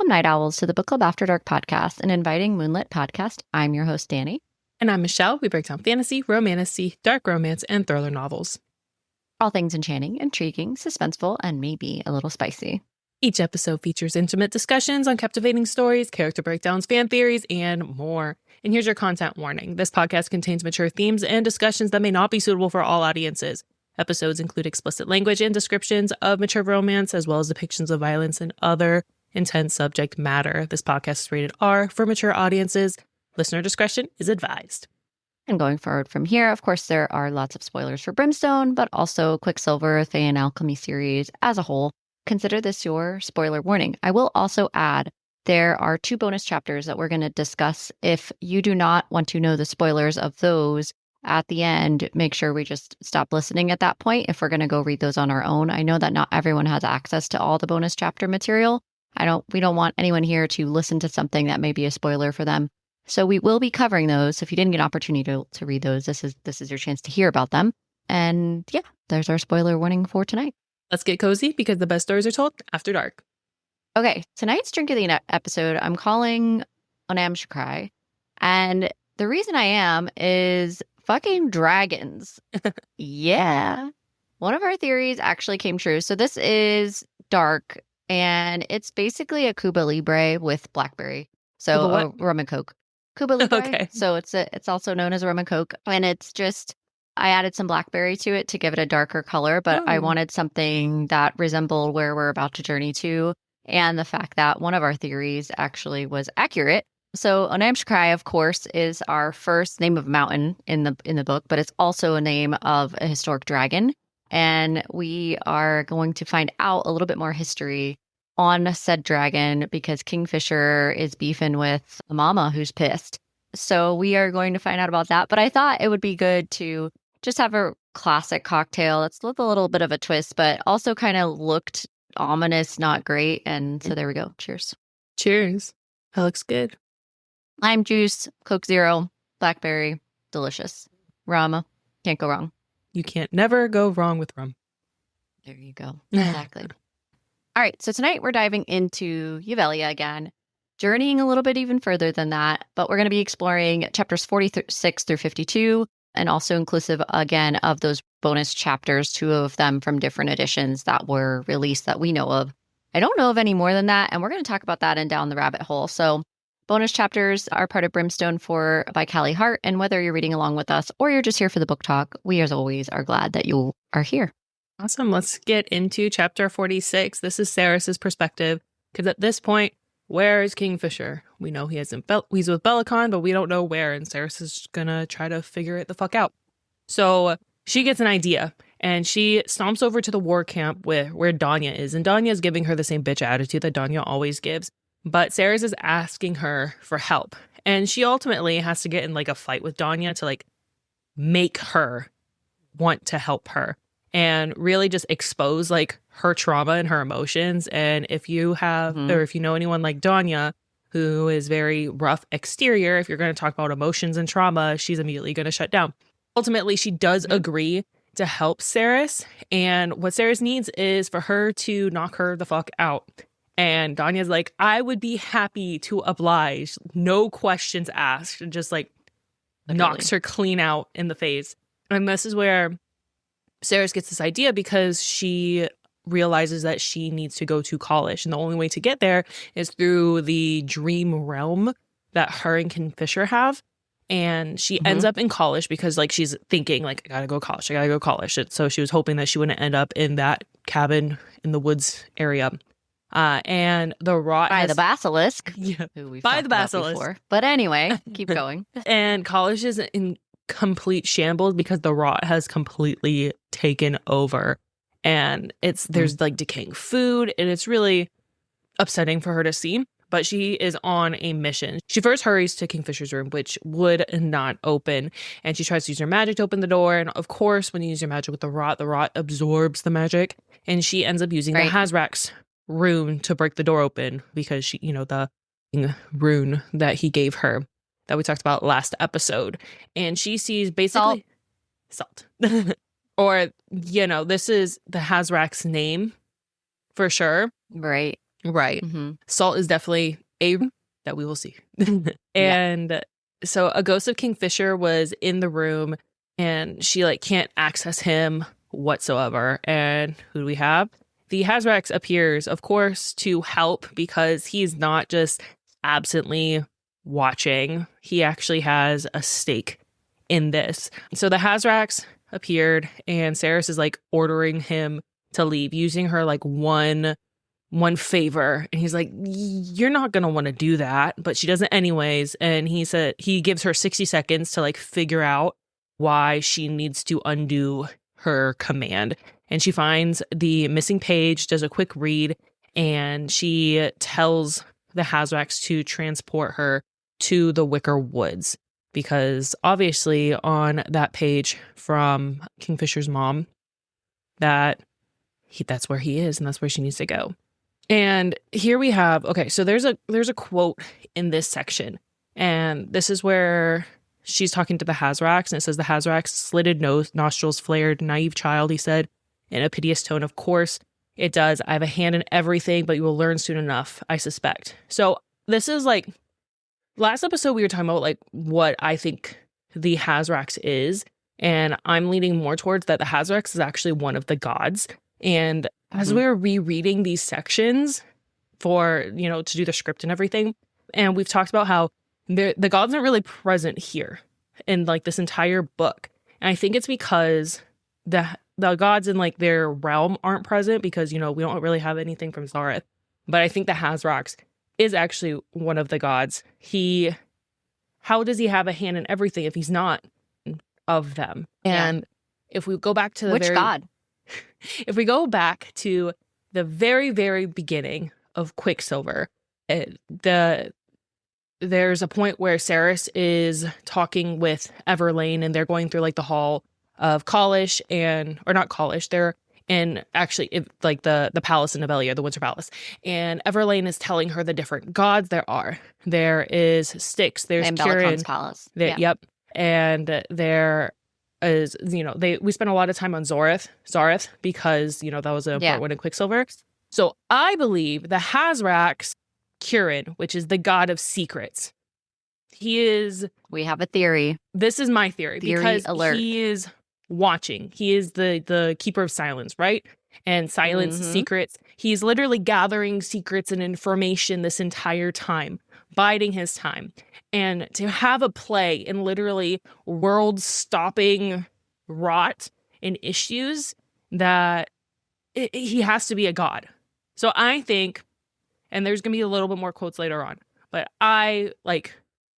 Welcome, Night Owls, to the Book Club After Dark podcast, an inviting moonlit podcast. I'm your host, Danny. And I'm Michelle. We break down fantasy, romantasy, dark romance, and thriller novels. All things enchanting, intriguing, suspenseful, and maybe a little spicy. Each episode features intimate discussions on captivating stories, character breakdowns, fan theories, and more. And here's your content warning. This podcast contains mature themes and discussions that may not be suitable for all audiences. Episodes include explicit language and descriptions of mature romance, as well as depictions of violence and other intense subject matter. This podcast is rated R for mature audiences. Listener discretion is advised. And going forward from here, of course, there are lots of spoilers for Brimstone, but also Quicksilver, Fae and Alchemy series as a whole. Consider this your spoiler warning. I will also add there are 2 bonus chapters that we're going to discuss. If you do not want to know the spoilers of those at the end, make sure we just stop listening at that point if we're going to go read those on our own. I know that not everyone has access to all the bonus chapter material. We don't want anyone here to listen to something that may be a spoiler for them. So we will be covering those. So if you didn't get an opportunity to read those, this is your chance to hear about them. And yeah, there's our spoiler warning for tonight. Let's get cozy because the best stories are told after dark. Okay, tonight's Drink of the episode, I'm calling Onamshacry. And the reason I am is fucking dragons. Yeah. One of our theories actually came true. So this is dark, and it's basically a Cuba Libre with blackberry. So a rum and coke. Cuba Libre. Okay. So it's also known as a rum and coke. And it's just, I added some blackberry to it to give it a darker color, but I wanted something that resembled where we're about to journey to, and the fact that one of our theories actually was accurate. So Onamshacry, of course, is our first name of mountain in the book, but it's also a name of a historic dragon. And we are going to find out a little bit more history on said dragon because Kingfisher is beefing with the mama who's pissed. So we are going to find out about that. But I thought it would be good to just have a classic cocktail that's with a little bit of a twist, but also kind of looked ominous, not great. And so there we go. Cheers. Cheers. That looks good. Lime juice, Coke Zero, blackberry, delicious. Rum, can't go wrong. You can't never go wrong with rum. There you go. Exactly. All right. So tonight we're diving into Yavelia again, journeying a little bit even further than that, but we're going to be exploring chapters 46 through 52. And also inclusive, again, of those bonus chapters, 2 of them from different editions that were released that we know of. I don't know of any more than that, and we're going to talk about that in Down the Rabbit Hole. So bonus chapters are part of Brimstone by Callie Hart, and whether you're reading along with us or you're just here for the book talk, we, as always, are glad that you are here. Awesome. Let's get into chapter 46. This is Cerys's perspective, because at this point, where is Kingfisher? We know he's with Bellicon, but we don't know where, and Cerys is gonna try to figure it the fuck out. So she gets an idea, and she stomps over to the war camp where Danya is, and Danya is giving her the same bitch attitude that Danya always gives, but Cerys is asking her for help, and she ultimately has to get in like a fight with Danya to like make her want to help her and really just expose like her trauma and her emotions. And if you have, or if you know anyone like Danya, who is very rough exterior, if you're going to talk about emotions and trauma, she's immediately going to shut down. Ultimately, she does agree to help Cerys. And what Cerys needs is for her to knock her the fuck out. And Danya's like, I would be happy to oblige. No questions asked. And just like knocks her clean out in the face. And this is where Cerys gets this idea because she realizes that she needs to go to college. And the only way to get there is through the dream realm that her and Kingfisher have. And she ends up in college because like she's thinking like, I gotta go to college. So she was hoping that she wouldn't end up in that cabin in the woods area. And the rot by the basilisk. Yeah, who we've by talked the about basilisk. Before. But anyway, keep going. And college is in complete shambles because the rot has completely taken over. And there's like decaying food, and it's really upsetting for her to see. But she is on a mission. She first hurries to Kingfisher's room, which would not open. And she tries to use her magic to open the door. And of course, when you use your magic with the rot absorbs the magic. And she ends up using the Hazrak's rune to break the door open because she, the rune that he gave her that we talked about last episode. And she sees basically salt. Or, this is the Hazrak's name for sure. Right. Right. Mm-hmm. Salt is definitely a that we will see. And so a ghost of Kingfisher was in the room and she like can't access him whatsoever. And who do we have? The Hazrax appears, of course, to help because he's not just absently watching. He actually has a stake in this. So the Hazrax appeared and Saris is like ordering him to leave, using her like one favor, and he's like, you're not gonna want to do that, but she does it anyways. And he said he gives her 60 seconds to like figure out why she needs to undo her command. And she finds the missing page, does a quick read, and she tells the Hazrax to transport her to the Wicker Woods, because obviously on that page from Kingfisher's mom that's where he is and that's where she needs to go. And here we have, okay, so there's a quote in this section, and this is where she's talking to the Hazrax, and it says, the Hazrax slitted nose, nostrils flared, naive child, he said, in a piteous tone. Of course it does. I have a hand in everything, but you will learn soon enough, I suspect. So this is like, last episode we were talking about like what I think the Hazrax is, and I'm leaning more towards that the Hazrax is actually one of the gods. And as we were rereading these sections for, to do the script and everything, and we've talked about how the gods aren't really present here in like this entire book. And I think it's because the gods in like their realm aren't present because, we don't really have anything from Zareth. But I think the Hazrax is actually one of the gods. How does he have a hand in everything if he's not of them? And if we go back to the Which god? If we go back to the very, very beginning of Quicksilver, there's a point where Saris is talking with Everlane, and they're going through like the hall of Kalish, or not Kalish, they're in actually like the palace in Novelia, the Winter Palace. And Everlane is telling her the different gods there are. There is Styx, there's Belicon's palace. Yep. And there is, we spent a lot of time on Zareth because, that was an important one in Quicksilver. So I believe the Hazrax, Kirin, which is the god of secrets, we have a theory. This is my theory because alert. He is watching. He is the keeper of silence, right? And silence secrets. He's literally gathering secrets and information this entire time, biding his time. And to have a play in literally world-stopping rot and issues, that he has to be a god. So I think, and there's going to be a little bit more quotes later on, but I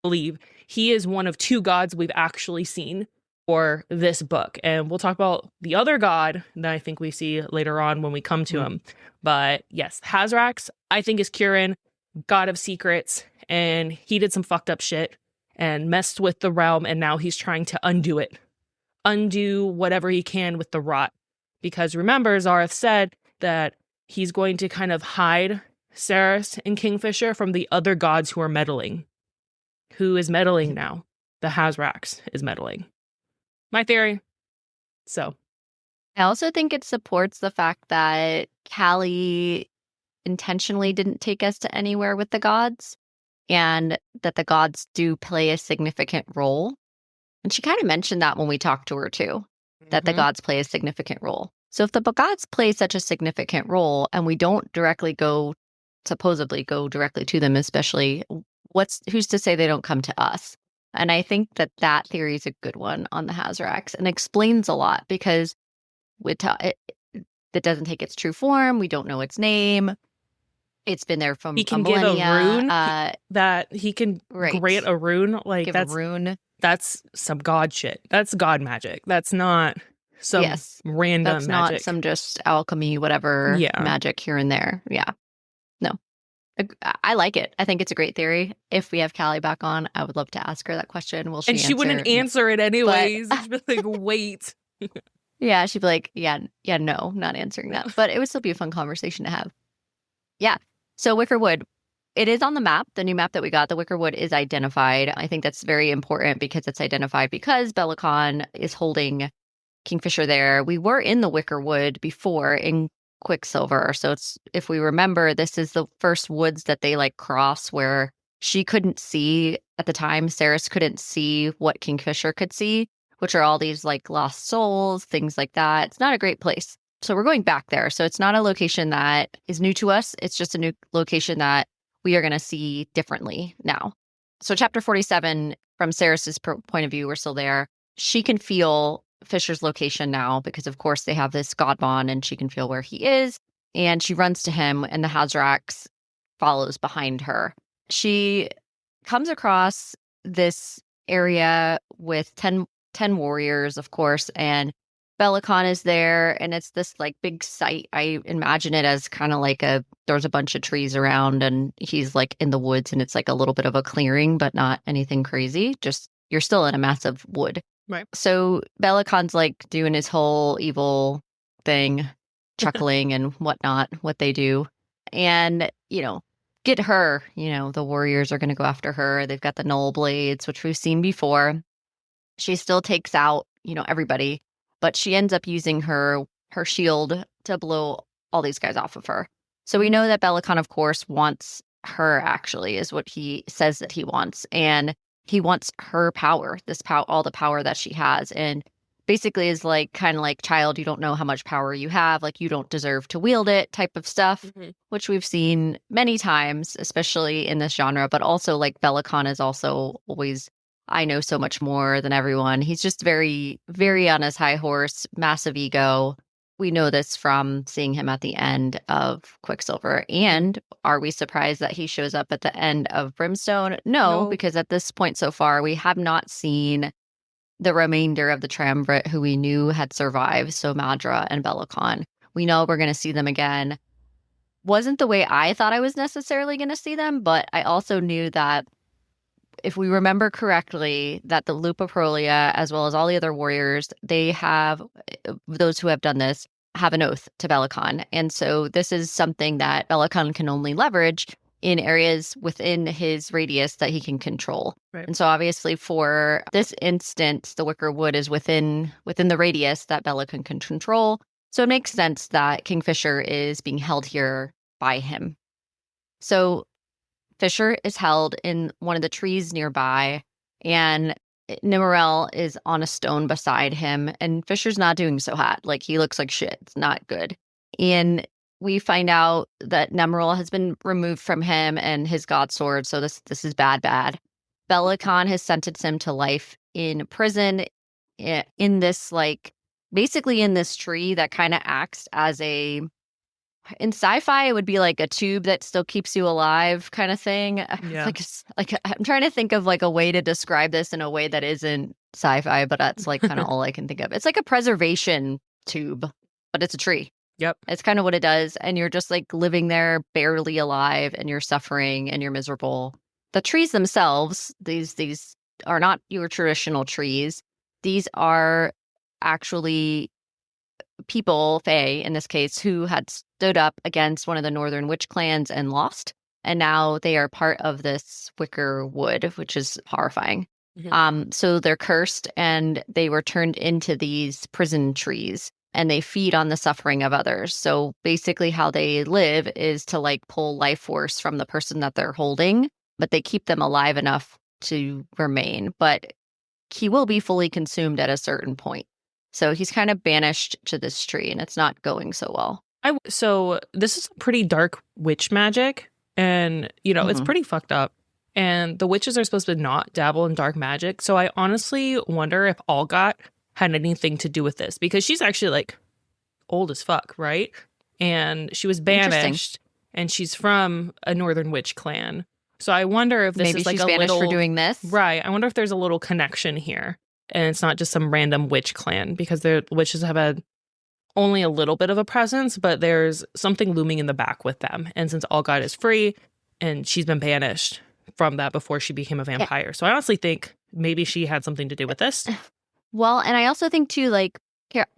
believe he is one of two gods we've actually seen for this book. And we'll talk about the other god that I think we see later on when we come to him. But yes, Hazrax, I think, is Kirin, god of secrets, and he did some fucked up shit and messed with the realm, and now he's trying to undo whatever he can with the rot. Because remember, Zareth said that he's going to kind of hide Saris and Kingfisher from the other gods who are meddling. Who is meddling now? The Hazrax is meddling. My theory. So. I also think it supports the fact that Callie intentionally didn't take us to anywhere with the gods, and that the gods do play a significant role. And she kind of mentioned that when we talked to her too, that the gods play a significant role. So if the gods play such a significant role and we don't supposedly go directly to them, especially, who's to say they don't come to us? And I think that theory is a good one on the Hazrax and explains a lot, because it doesn't take its true form. We don't know its name. It's been there from he can millennia. Give a rune that he can grant a rune. Give a rune. That's some god shit. That's god magic. That's not some random That's magic. not some just alchemy, whatever magic here and there. Yeah. No. I like it. I think it's a great theory. If we have Callie back on, I would love to ask her that question. Will she And she wouldn't answer it anyways. She'd be like, wait. Yeah, she'd be like, no, not answering that. But it would still be a fun conversation to have. Yeah. So Wickerwood, it is on the map, the new map that we got. The Wickerwood is identified. I think that's very important because it's identified because Belicon is holding Kingfisher there. We were in the Wickerwood before in Quicksilver. So it's, if we remember, this is the first woods that they like cross where she couldn't see at the time. Cerys couldn't see what Kingfisher could see, which are all these like lost souls, things like that. It's not a great place. So we're going back there. So it's not a location that is new to us. It's just a new location that we are going to see differently now. So chapter 47, from Cerys's point of view, we're still there. She can feel Fisher's location now because, of course, they have this god bond and she can feel where he is. And she runs to him and the Hazrax follows behind her. She comes across this area with 10 warriors, of course, and Belicon is there, and it's this like big site. I imagine it as kind of like there's a bunch of trees around and he's like in the woods and it's like a little bit of a clearing, but not anything crazy. Just you're still in a massive wood. Right. So Belicon's like doing his whole evil thing, chuckling and whatnot, what they do. And, get her, the warriors are going to go after her. They've got the Null Blades, which we've seen before. She still takes out, everybody, but she ends up using her shield to blow all these guys off of her. So we know that Belicon, of course, wants her, actually, is what he says that he wants. And he wants her power, all the power that she has. And basically is like, kind of like, child, you don't know how much power you have. Like, you don't deserve to wield it type of stuff, which we've seen many times, especially in this genre. But also, like, Belicon is also always, I know so much more than everyone. He's just very, very on his high horse, massive ego. We know this from seeing him at the end of Quicksilver. And are we surprised that he shows up at the end of Brimstone? No, because at this point so far, we have not seen the remainder of the triumvirate who we knew had survived. So Madra and Belicon. We know we're going to see them again. Wasn't the way I thought I was necessarily going to see them, but I also knew that if we remember correctly, that the Lupercalia, as well as all the other warriors, they have, those who have done this, have an oath to Belicon. And so this is something that Belicon can only leverage in areas within his radius that he can control. Right. And so obviously for this instance, the Wicker Wood is within the radius that Belicon can control. So it makes sense that Kingfisher is being held here by him. So Fisher is held in one of the trees nearby, and Nimmerel is on a stone beside him, and Fisher's not doing so hot. Like, he looks like shit. It's not good. And we find out that Nimmerel has been removed from him and his god sword, so this is bad. Belicon has sentenced him to life in prison in this, like, basically in this tree that kind of acts as in sci-fi, it would be like a tube that still keeps you alive kind of thing. Yeah. Like I'm trying to think of like a way to describe this in a way that isn't sci-fi, but that's like kind of all I can think of. It's like a preservation tube, but it's a tree. Yep. It's kind of what it does. And you're just like living there barely alive and you're suffering and you're miserable. The trees themselves, these are not your traditional trees. These are actually people, Fae in this case, who had stood up against one of the Northern Witch clans and lost. And now they are part of this Wicker Wood, which is horrifying. Mm-hmm. So they're cursed and they were turned into these prison trees and they feed on the suffering of others. So basically how they live is to like pull life force from the person that they're holding, but they keep them alive enough to remain. But he will be fully consumed at a certain point. So he's kind of banished to this tree, and it's not going so well. So this is pretty dark witch magic, and, it's pretty fucked up. And the witches are supposed to not dabble in dark magic. So I honestly wonder if Olgot had anything to do with this, because she's actually, like, old as fuck, right? And she was banished, and she's from a Northern Witch clan. So I wonder if this Maybe is like she's a banished little... for doing this. Right. I wonder if there's a little connection here. And it's not just some random witch clan, because the witches have only a little bit of a presence, but there's something looming in the back with them. And since Olgot is free, and she's been banished from that before she became a vampire. Yeah. So I honestly think maybe she had something to do with this. Well, and I also think, too, like,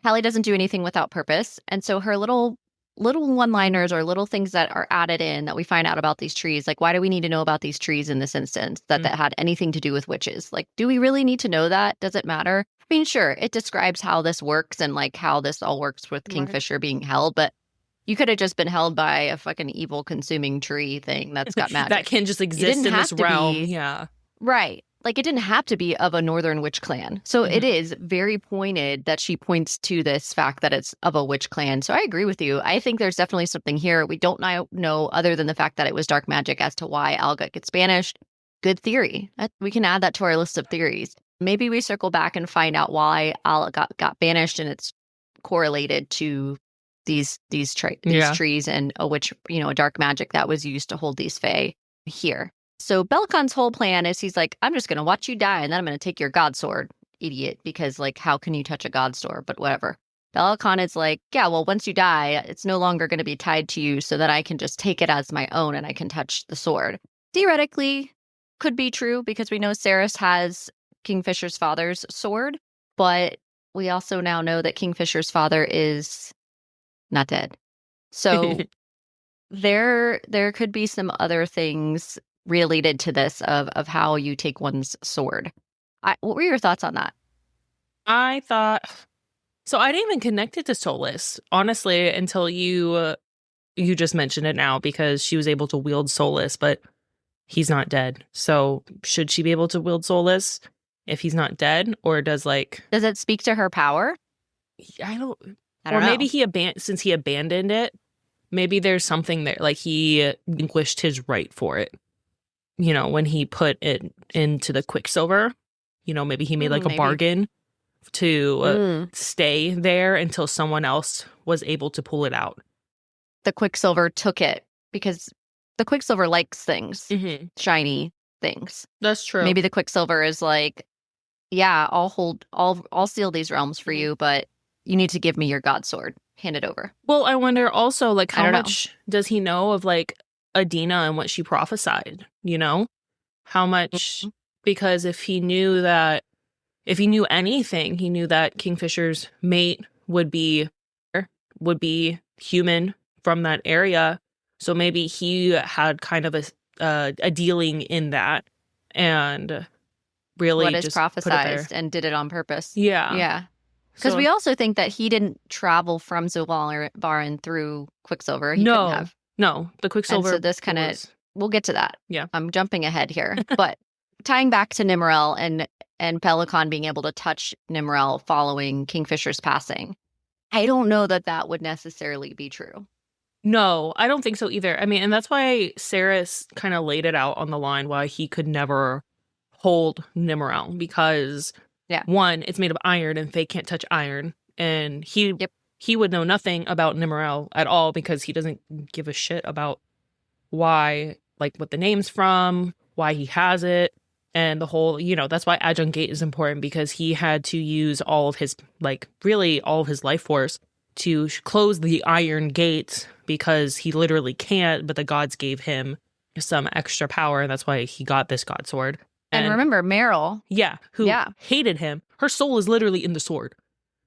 Callie doesn't do anything without purpose. And so her little one-liners or little things that are added in that we find out about these trees, like, why do we need to know about these trees in this instance that had anything to do with witches? Like, do we really need to know that? Does it matter? I mean, sure, it describes how this works and like how this all works with Kingfisher being held, but You could have just been held by a fucking evil consuming tree thing that's got magic. That can just exist in this realm. Yeah. Right. Like, it didn't have to be of a northern witch clan. So it is very pointed that she points to this fact that it's of a witch clan. So I agree with you. I think there's definitely something here. We don't know other than the fact that it was dark magic as to why Alga gets banished. Good theory. We can add that to our list of theories. Maybe we circle back and find out why Alga got banished, and it's correlated to these trees and a dark magic that was used to hold these fae here. So Belacon's whole plan is he's like, I'm just going to watch you die, and then I'm going to take your god sword, idiot, because, like, how can you touch a god sword? But whatever. Belacon is like, yeah, well, once you die, it's no longer going to be tied to you, so that I can just take it as my own and I can touch the sword. Theoretically, could be true, because we know Cerys has Kingfisher's father's sword, but we also now know that Kingfisher's father is not dead. So there could be some other things related to this of how you take one's sword. What were your thoughts on that? I thought, so I didn't even connect it to Solus, honestly, until you just mentioned it now, because she was able to wield Solus, but he's not dead. So should she be able to wield Solus if he's not dead? Or does it speak to her power? I don't know. Maybe since he abandoned it, maybe there's something there, like he relinquished his right for it. When he put it into the Quicksilver, maybe he made a bargain to stay there until someone else was able to pull it out. The Quicksilver took it because the Quicksilver likes things, shiny things. That's true. Maybe the Quicksilver is like, yeah, I'll seal these realms for you, but you need to give me your god sword. Hand it over. Well, I wonder also, how much does he know of Adina and what she prophesied, how much, because if he knew anything, he knew that Kingfisher's mate would be human from that area. So maybe he had kind of a dealing in that, and really what is just prophesized and did it on purpose. Yeah. Because we also think that he didn't travel from Zul'Aran through Quicksilver. He couldn't have. No, the Quicksilver. And so this kind of, we'll get to that. Yeah. I'm jumping ahead here. But tying back to Nimrel and Pelicon being able to touch Nimrel following Kingfisher's passing, I don't know that would necessarily be true. No, I don't think so either. I mean, and that's why Cerys kind of laid it out on the line why he could never hold Nimrel, because one, it's made of iron and Faye can't touch iron. And he would know nothing about Nimrel at all, because he doesn't give a shit about why, what the name's from, why he has it, and the whole, that's why Adjunct Gate is important, because he had to use all of his, really all of his life force to close the iron gate, because he literally can't, but the gods gave him some extra power, and that's why he got this god sword. And remember, Meryl. Who hated him. Her soul is literally in the sword.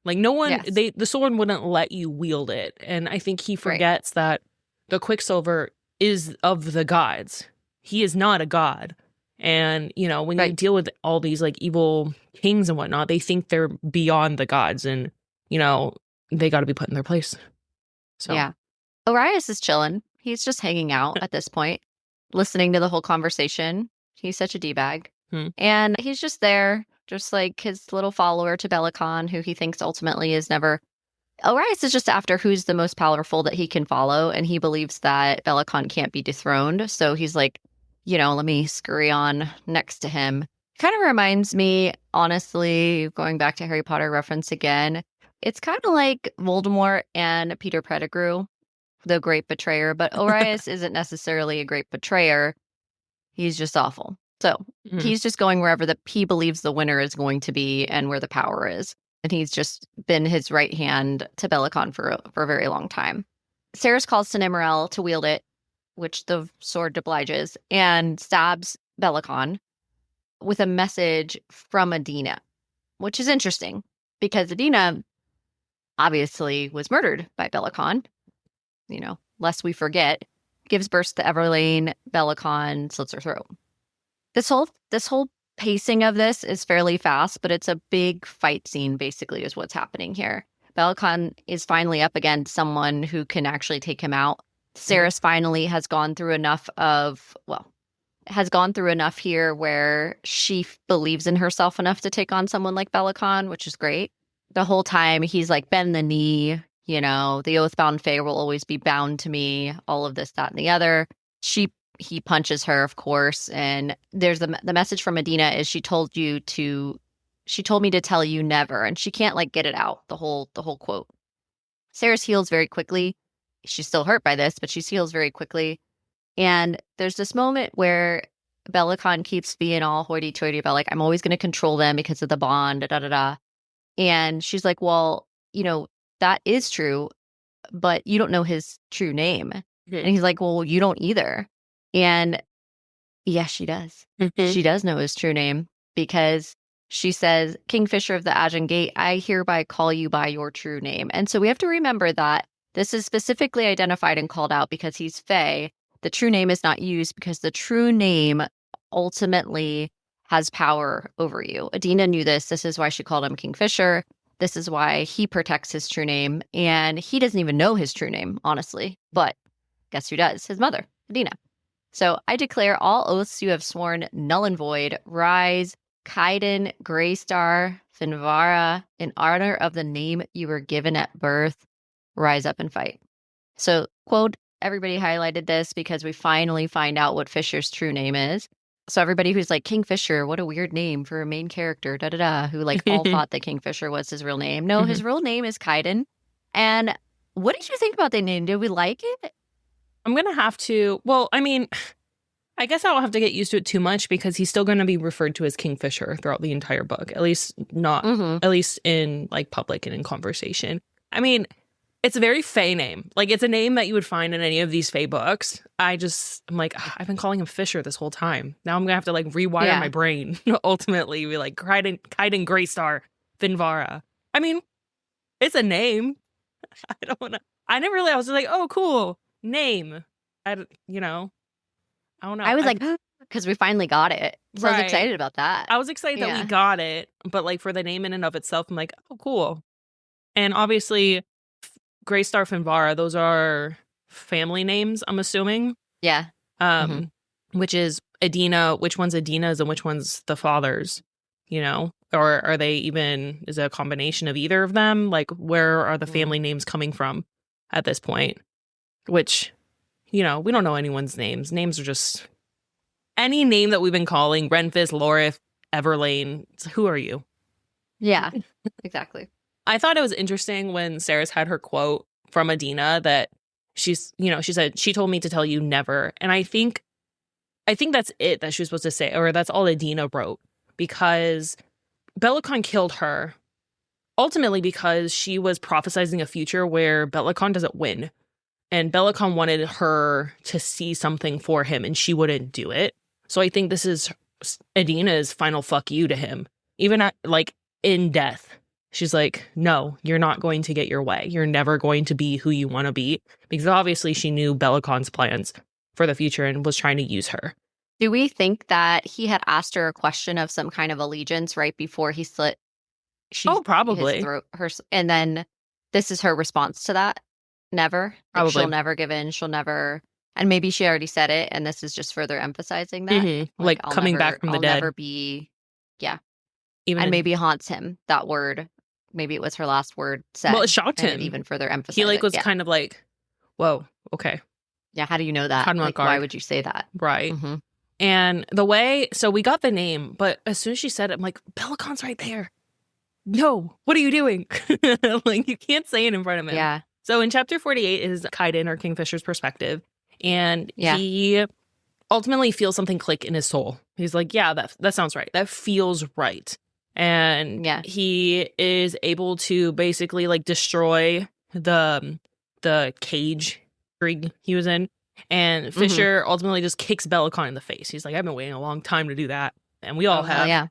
No one, the sword wouldn't let you wield it. And I think he forgets that the Quicksilver is of the gods. He is not a god. And, when you deal with all these evil kings and whatnot, they think they're beyond the gods, and, they got to be put in their place. So yeah. Orias is chilling. He's just hanging out at this point, listening to the whole conversation. He's such a D-bag. And he's just there, just like his little follower to Belacon, who he thinks ultimately is never... Orias is just after who's the most powerful that he can follow, and he believes that Belacon can't be dethroned. So he's like, let me scurry on next to him. Kind of reminds me, honestly, going back to Harry Potter reference again, it's kind of like Voldemort and Peter Pettigrew, the great betrayer, but Orias isn't necessarily a great betrayer. He's just awful. So he's just going wherever he believes the winner is going to be and where the power is. And he's just been his right hand to Belacon for a very long time. Cerys calls to Nimrel to wield it, which the sword obliges, and stabs Belacon with a message from Adina, which is interesting because Adina obviously was murdered by Belacon. Lest we forget, gives birth to Everlane. Belacon slits her throat. This whole pacing of this is fairly fast, but it's a big fight scene, basically, is what's happening here. Bellicon is finally up against someone who can actually take him out. Cerys finally has gone through enough here where she believes in herself enough to take on someone like Bellicon, which is great. The whole time he's like, bend the knee, the Oathbound Fae will always be bound to me, all of this, that, and the other. He punches her, of course, and there's the message from Adina is she told me to tell you never, and she can't like get it out, the whole quote. Cerys heals very quickly. She's still hurt by this, but she heals very quickly. And there's this moment where Bellicon keeps being all hoity-toity about like, I'm always going to control them because of the bond, da-da-da-da. And she's like, well, that is true, but you don't know his true name. And he's like, well, you don't either. And yeah, she does. She does know his true name because she says, Kingfisher of the Ajan Gate, I hereby call you by your true name. And so we have to remember that this is specifically identified and called out because he's Fae. The true name is not used because the true name ultimately has power over you. Adina knew this. This is why she called him Kingfisher. This is why he protects his true name. And he doesn't even know his true name, honestly. But guess who does? His mother, Adina. So I declare all oaths you have sworn null and void. Rise, Kaiden, Greystar, Finvara, in honor of the name you were given at birth. Rise up and fight. So, quote, everybody highlighted this because we finally find out what Fisher's true name is. So everybody who's like, Kingfisher, what a weird name for a main character, da-da-da, who like all thought that Kingfisher was his real name. No, his real name is Kaiden. And what did you think about the name? Did we like it? I'm going to have to, well, I mean, I guess I don't have to get used to it too much because he's still going to be referred to as Kingfisher throughout the entire book, at least at least in like public and in conversation. I mean, it's a very Fae name. Like, it's a name that you would find in any of these Fae books. I'm like, I've been calling him Fisher this whole time. Now I'm going to have to like rewire my brain. Ultimately, be like, Kaiden, Greystar, Finvara. I mean, it's a name. I don't know. I never really, I was like, oh, cool. Name. I don't know. I was like, because we finally got it. So I was excited about that. I was excited that we got it. But like for the name in and of itself, I'm like, oh, cool. And obviously, Greystar, Finvara, those are family names, I'm assuming. Yeah. Which is Adina, which one's Adina's and which one's the father's, Or are they even, is it a combination of either of them? Like, where are the family names coming from at this point? Which, we don't know anyone's names. Names are just any name that we've been calling, Renfis, Lorith, Everlane. Who are you? Yeah, exactly. I thought it was interesting when Cerys had her quote from Adina that she said, she told me to tell you never. And I think that's it that she was supposed to say, or that's all Adina wrote, because Bellicon killed her ultimately because she was prophesizing a future where Bellicon doesn't win. And Bellicon wanted her to see something for him and she wouldn't do it. So I think this is Adina's final fuck you to him. Even at, like, in death. She's like, no, you're not going to get your way. You're never going to be who you want to be. Because obviously she knew Bellicon's plans for the future and was trying to use her. Do we think that he had asked her a question of some kind of allegiance right before he slit probably. his throat? And then this is her response to that? Never? Like, she'll never give in. She'll never... And maybe she already said it, and this is just further emphasizing that. Like coming back from the dead. I'll never be... Yeah. And maybe haunts him, that word. Maybe it was her last word said. Well, it shocked him. It even further emphasized he was kind of like, whoa, okay. Yeah, how do you know that? Like, why would you say that? Right. And the way... So we got the name, but as soon as she said it, I'm like, Bellicon's right there. No, what are you doing? Like, you can't say it in front of him. Yeah. So in chapter 48 is Kaiden, or Kingfisher's perspective. And he ultimately feels something click in his soul. He's like, yeah, that sounds right. That feels right. And he is able to basically like destroy the cage he was in. And Fisher ultimately just kicks Bellicon in the face. He's like, I've been waiting a long time to do that. And we all have. Yeah.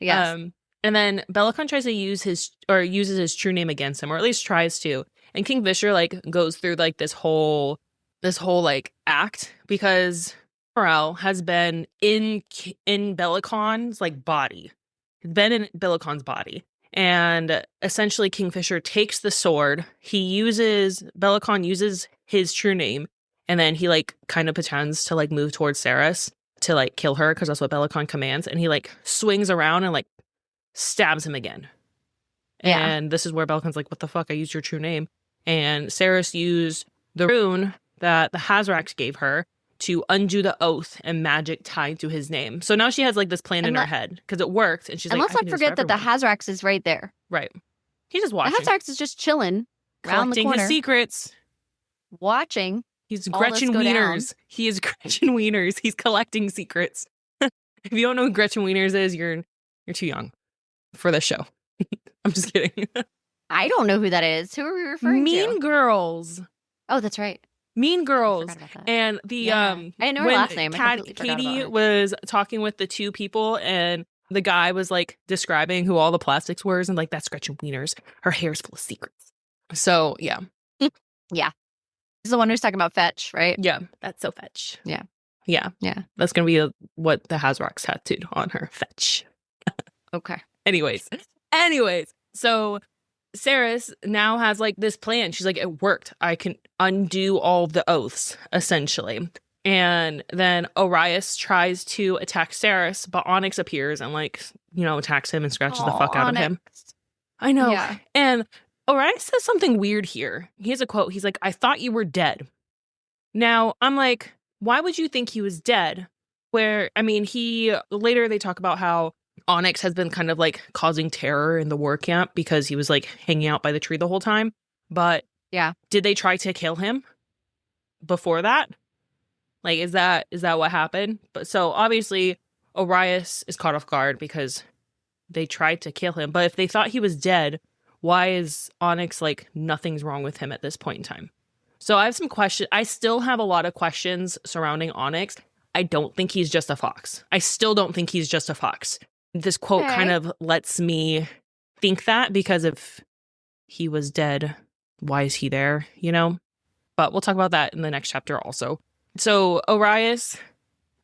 Yes. And then Bellicon tries to uses his true name against him, or at least tries to. And Kingfisher like goes through like this whole like act because Morel has been in Bellicon's like body. He's been in Bellicon's body. And essentially Kingfisher takes the sword. Belicon uses his true name, and then he like kind of pretends to like move towards Cerys to like kill her because that's what Belicon commands. And he like swings around and like stabs him again. Yeah. And this is where Belicon's like, what the fuck? I used your true name. And Cerys used the rune that the Hazrax gave her to undo the oath and magic tied to his name. So now she has like this plan in her head because it worked. And she's like, let's not forget that the Hazrax is right there. Right. He's just watching. The Hazrax is just chilling around the corner. Collecting his secrets. Watching. He's Gretchen Wieners. He is Gretchen Wieners. He's collecting secrets. If you don't know who Gretchen Wieners is, you're too young for this show. I'm just kidding. I don't know who that is. Who are we referring to? Mean Girls. Oh, that's right. Mean Girls. And the I know her last name. Katie was talking with the two people, and the guy was like describing who all the plastics were, and like, that's Gretchen Wieners. Her hair's full of secrets. So yeah. Yeah. He's the one who's talking about fetch, right? Yeah. That's so fetch. Yeah. Yeah. Yeah. That's gonna be what the Hazrax tattooed on her. Fetch. Okay. Anyways, so Cerys now has like this plan. She's like, it worked. I can undo all the oaths, essentially. And then Orias tries to attack Cerys, but Onyx appears and like, attacks him and scratches the fuck out of him. I know. Yeah. And Orias says something weird here. He has a quote. He's like, I thought you were dead. Now, I'm like, why would you think he was dead? Later they talk about how Onyx has been kind of like causing terror in the war camp because he was like hanging out by the tree the whole time. But yeah, did they try to kill him before that? Like, is that what happened? But so obviously Orias is caught off guard because they tried to kill him. But if they thought he was dead, why is Onyx like nothing's wrong with him at this point in time? So I have some questions. I still have a lot of questions surrounding Onyx. I don't think he's just a fox. I still don't think he's just a fox. This quote kind of lets me think that, because if he was dead, why is he there, But we'll talk about that in the next chapter also. So Orias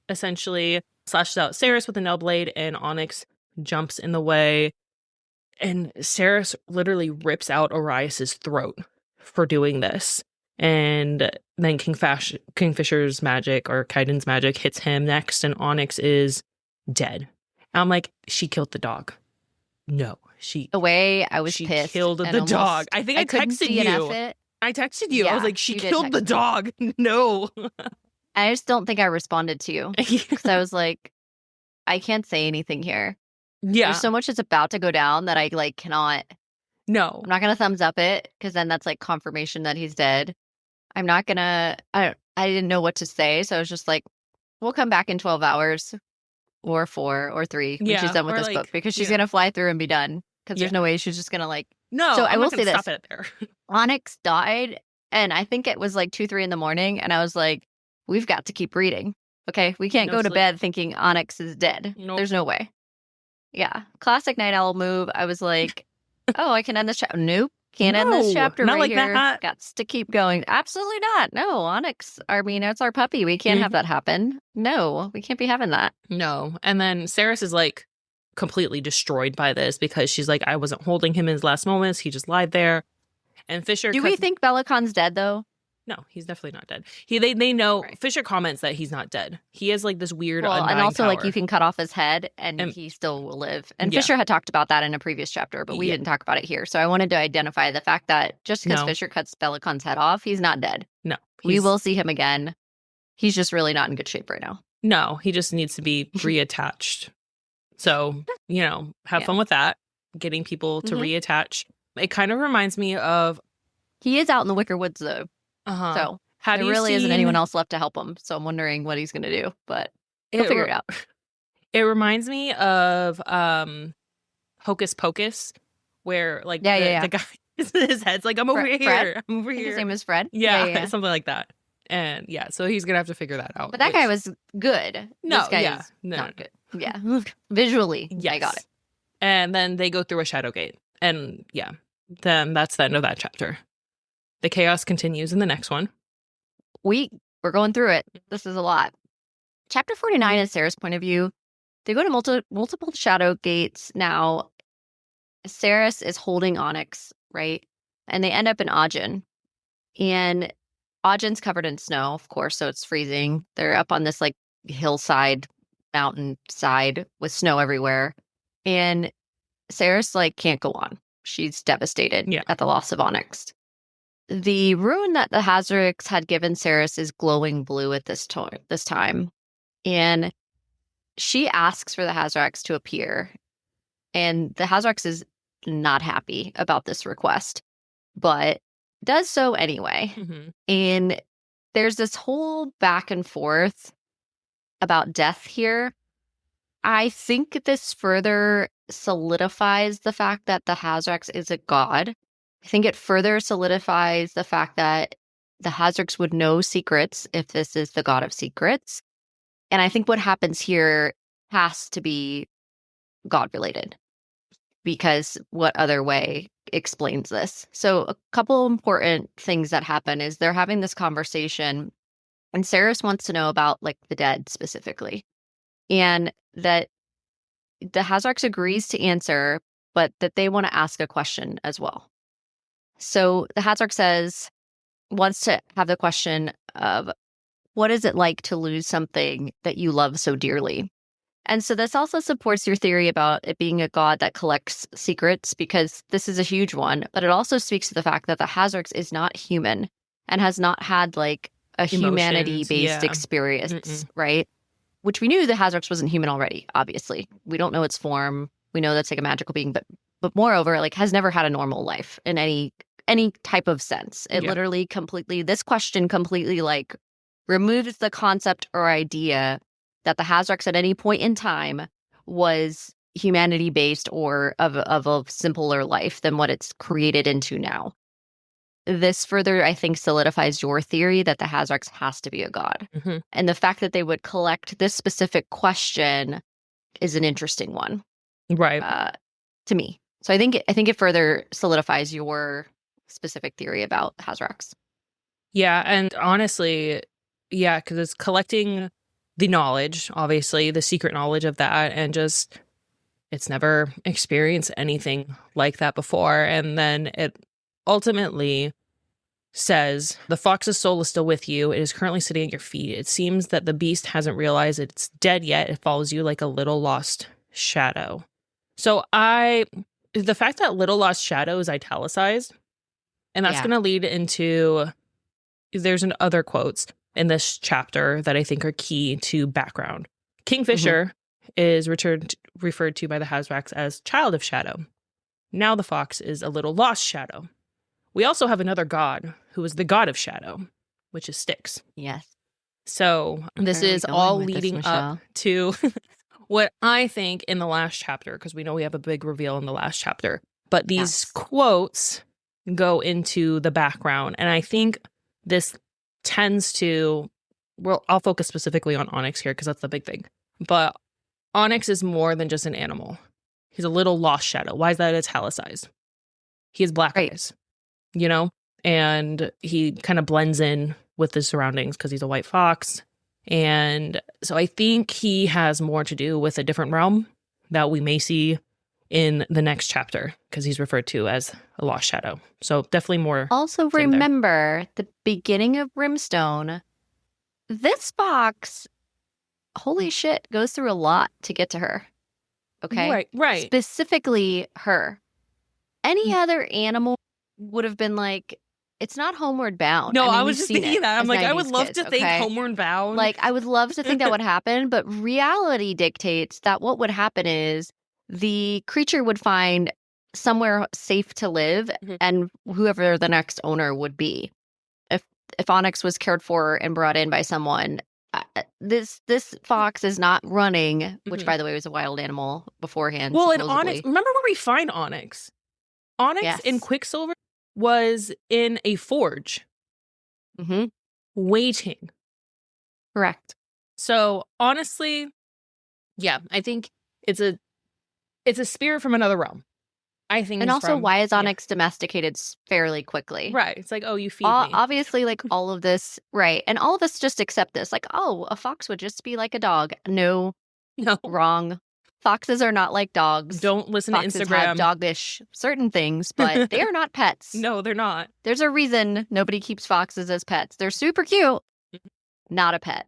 essentially slashes out Cerys with a nail blade, and Onyx jumps in the way. And Cerys literally rips out Orias's throat for doing this. And then Kingfisher's magic, or Kaiden's magic, hits him next, and Onyx is dead. I'm like, she killed the dog. No, the way I was she pissed. Killed the dog. I think I texted you. I texted you. Yeah, I was like, she killed the dog. No. I just don't think I responded to you. Because I was like, I can't say anything here. Yeah. There's so much that's about to go down that I like cannot. No. I'm not going to thumbs up it, because then that's like confirmation that he's dead. I'm not going to. I didn't know what to say. So I was just like, we'll come back in 12 hours. Or 4 or 3 when she's done with this book, because she's gonna fly through and be done, because there's no way she's just gonna like. No, so I will say this: stop it there. Onyx died, and I think it was like 2-3 in the morning, and I was like, we've got to keep reading. Okay, we can't go to bed thinking Onyx is dead. Nope. There's no way. Yeah, classic night owl move. I was like, oh, I can end this chapter. Nope. Can't end this chapter not right like here. That. Got to keep going. Absolutely not. No, Onyx. It's our puppy. We can't have that happen. No, we can't be having that. No. And then Cerys is like completely destroyed by this, because she's like, I wasn't holding him in his last moments. He just lied there. And Fisher. Do we think Belicon's dead though? No, he's definitely not dead. They know. Right. Fisher comments that he's not dead. He has like this weird and also power. Like you can cut off his head and he still will live. And Fisher had talked about that in a previous chapter, but we didn't talk about it here. So I wanted to identify the fact that just because Fisher cuts Belicon's head off, he's not dead. No, we will see him again. He's just really not in good shape right now. No, he just needs to be reattached. So have fun with that. Getting people to reattach. It kind of reminds me of. He is out in the Wicker Woods though. So there really isn't anyone else left to help him. So I'm wondering what he's going to do, but he'll figure it out. It reminds me of Hocus Pocus, where like the guy, his head's like, I'm over here. Fred? I'm over here. His name is Fred? Yeah, something like that. And so he's going to have to figure that out. But that guy was good. No, this guy is not good. Yeah. Visually, I got it. And then they go through a shadow gate. And then that's the end of that chapter. The chaos continues in the next one. We're going through it. This is a lot. Chapter 49 is Sarah's point of view. They go to multiple shadow gates now. Ceres is holding Onyx, right? And they end up in Augin. And Augin's covered in snow, of course, so it's freezing. They're up on this like hillside, mountainside with snow everywhere. And Ceres like can't go on. She's devastated at the loss of Onyx. The rune that the Hazzarix had given Ceres is glowing blue at this time. And she asks for the Hazzarix to appear. And the Hazzarix is not happy about this request, but does so anyway. Mm-hmm. And there's this whole back and forth about death here. I think this further solidifies the fact that the Hazzarix is a god. I think it further solidifies the fact that the Hazzarix would know secrets if this is the god of secrets. And I think what happens here has to be god related, because what other way explains this? So a couple important things that happen is they're having this conversation, and Ceres wants to know about like the dead specifically, and that the Hazzarix agrees to answer, but that they want to ask a question as well. So the Hazzarix wants to have the question of, what is it like to lose something that you love so dearly? And so this also supports your theory about it being a god that collects secrets, because this is a huge one, but it also speaks to the fact that the Hazzarix is not human and has not had like a humanity-based experience, right? Which we knew the Hazzarix wasn't human already, obviously. We don't know its form. We know that's like a magical being, but moreover, like has never had a normal life in any type of sense. It literally this question completely like removes the concept or idea that the Hazzarix at any point in time was humanity-based or of a simpler life than what it's created into now. This further, I think, solidifies your theory that the Hazzarix has to be a god. Mm-hmm. And the fact that they would collect this specific question is an interesting one. Right. To me. So I think it further solidifies your specific theory about Hazzarix. Yeah, and honestly, yeah, because it's collecting the knowledge, obviously, the secret knowledge of that, and just it's never experienced anything like that before. And then it ultimately says, the fox's soul is still with you. It is currently sitting at your feet. It seems that the beast hasn't realized it's dead yet. It follows you like a little lost shadow. So the fact that little lost shadow is italicized, and that's going to lead into, there's other quotes in this chapter that I think are key to background. Kingfisher is referred to by the Hazzarix as child of shadow. Now the fox is a little lost shadow. We also have another god who is the god of shadow, which is Styx. Yes. So this is all leading up to what I think in the last chapter, because we know we have a big reveal in the last chapter. But these quotes go into the background. And I think this tends to, well, I'll focus specifically on Onyx here because that's the big thing. But Onyx is more than just an animal. He's a little lost shadow. Why is that italicized? He has black eyes, you know? And he kind of blends in with the surroundings because he's a white fox. And so I think he has more to do with a different realm that we may see in the next chapter, because he's referred to as a lost shadow. So definitely more. Also remember the beginning of Brimstone. This fox, holy shit, goes through a lot to get to her. Okay? Right. Specifically her. Any other animal would have been like, it's not homeward bound. No, I was just thinking that. I'm like, I would love to think homeward bound. Like, I would love to think that would happen, but reality dictates that what would happen is the creature would find somewhere safe to live, and whoever the next owner would be. If Onyx was cared for and brought in by someone, this fox is not running, which by the way was a wild animal beforehand. Well, and Onyx, remember where we find Onyx? Onyx in Quicksilver was in a forge, waiting. Correct. So honestly, yeah, I think it's a spirit from another realm. I think, and also, why is Onyx domesticated fairly quickly? Right. It's like, oh, you feed me. Obviously, like all of this, right? And all of us just accept this, like, oh, a fox would just be like a dog. No, wrong. Foxes are not like dogs. Don't listen Foxes to Instagram. Have doggish certain things, but they are not pets. No, they're not. There's a reason nobody keeps foxes as pets. They're super cute. Not a pet.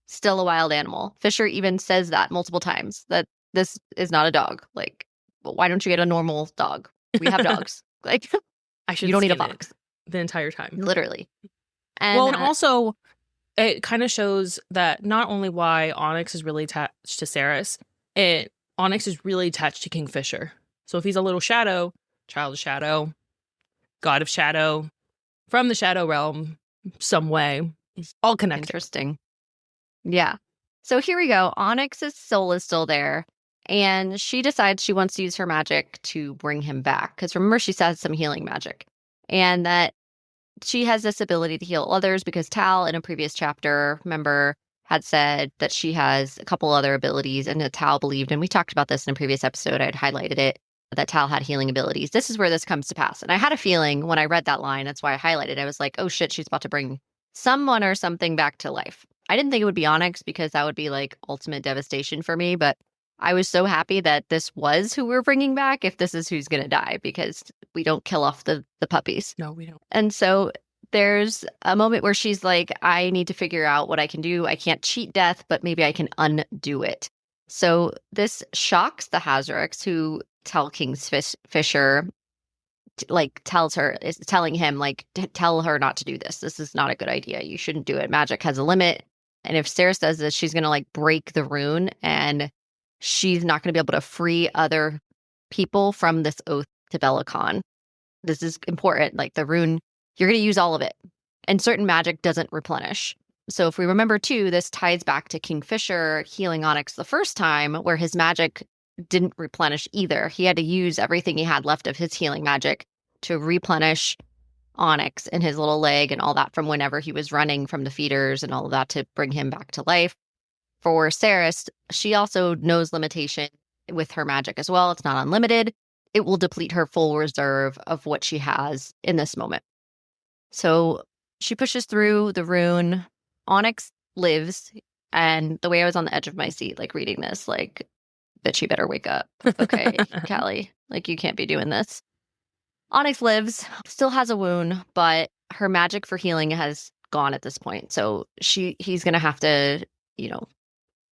Still a wild animal. Fisher even says that multiple times, that this is not a dog. Like, well, why don't you get a normal dog? We have dogs. Like, you don't need a fox. The entire time. Literally. And also, it kind of shows that not only why Onyx is really attached to Ceres, Onyx is really attached to Kingfisher. So if he's a little shadow, child of shadow, god of shadow, from the shadow realm, some way, all connected. Interesting. Yeah. So here we go. Onyx's soul is still there, and she decides she wants to use her magic to bring him back. Because remember, she says some healing magic, and that she has this ability to heal others because Tal, in a previous chapter, remember, had said that she has a couple other abilities, and that Tal believed, and we talked about this in a previous episode, I'd highlighted it, that Tal had healing abilities. This is where this comes to pass. And I had a feeling when I read that line, that's why I highlighted it. I was like, oh shit, she's about to bring someone or something back to life. I didn't think it would be Onyx because that would be like ultimate devastation for me, but I was so happy that this was who we're bringing back if this is who's going to die, because we don't kill off the puppies. No, we don't. And so there's a moment where she's like, I need to figure out what I can do. I can't cheat death, but maybe I can undo it. So this shocks the Hazarix, who tell Kingfisher, like telling him, like, tell her not to do this. This is not a good idea. You shouldn't do it. Magic has a limit. And if Ceres does this, she's going to like break the rune, and she's not going to be able to free other people from this oath to Belicon. This is important. Like the rune, you're going to use all of it. And certain magic doesn't replenish. So if we remember too, this ties back to Kingfisher healing Onyx the first time, where his magic didn't replenish either. He had to use everything he had left of his healing magic to replenish Onyx and his little leg and all that from whenever he was running from the feeders and all of that to bring him back to life. For Ceres, she also knows limitation with her magic as well. It's not unlimited. It will deplete her full reserve of what she has in this moment. So she pushes through the rune. Onyx lives. And the way I was on the edge of my seat, like reading this, like, bitch, you better wake up. Okay, Callie, like, you can't be doing this. Onyx lives, still has a wound, but her magic for healing has gone at this point. So he's going to have to,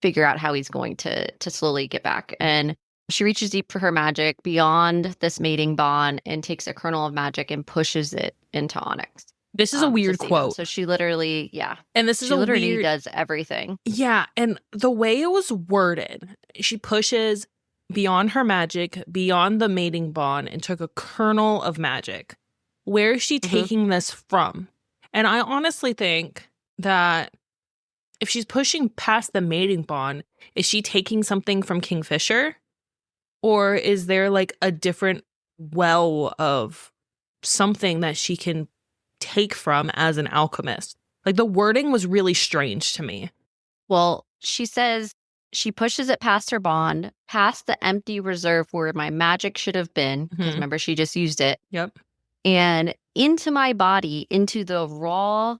figure out how he's going to slowly get back. And she reaches deep for her magic beyond this mating bond and takes a kernel of magic and pushes it into Onyx. This is a weird quote. So she literally, And this is literally does everything. Yeah, and the way it was worded, she pushes beyond her magic, beyond the mating bond, and took a kernel of magic. Where is she taking this from? And I honestly think that if she's pushing past the mating bond, is she taking something from Kingfisher? Or is there like a different well of something that she can take from as an alchemist? Like, the wording was really strange to me. Well, she says she pushes it past her bond, past the empty reserve where my magic should have been, because remember, she just used it. Yep. And into my body, into the raw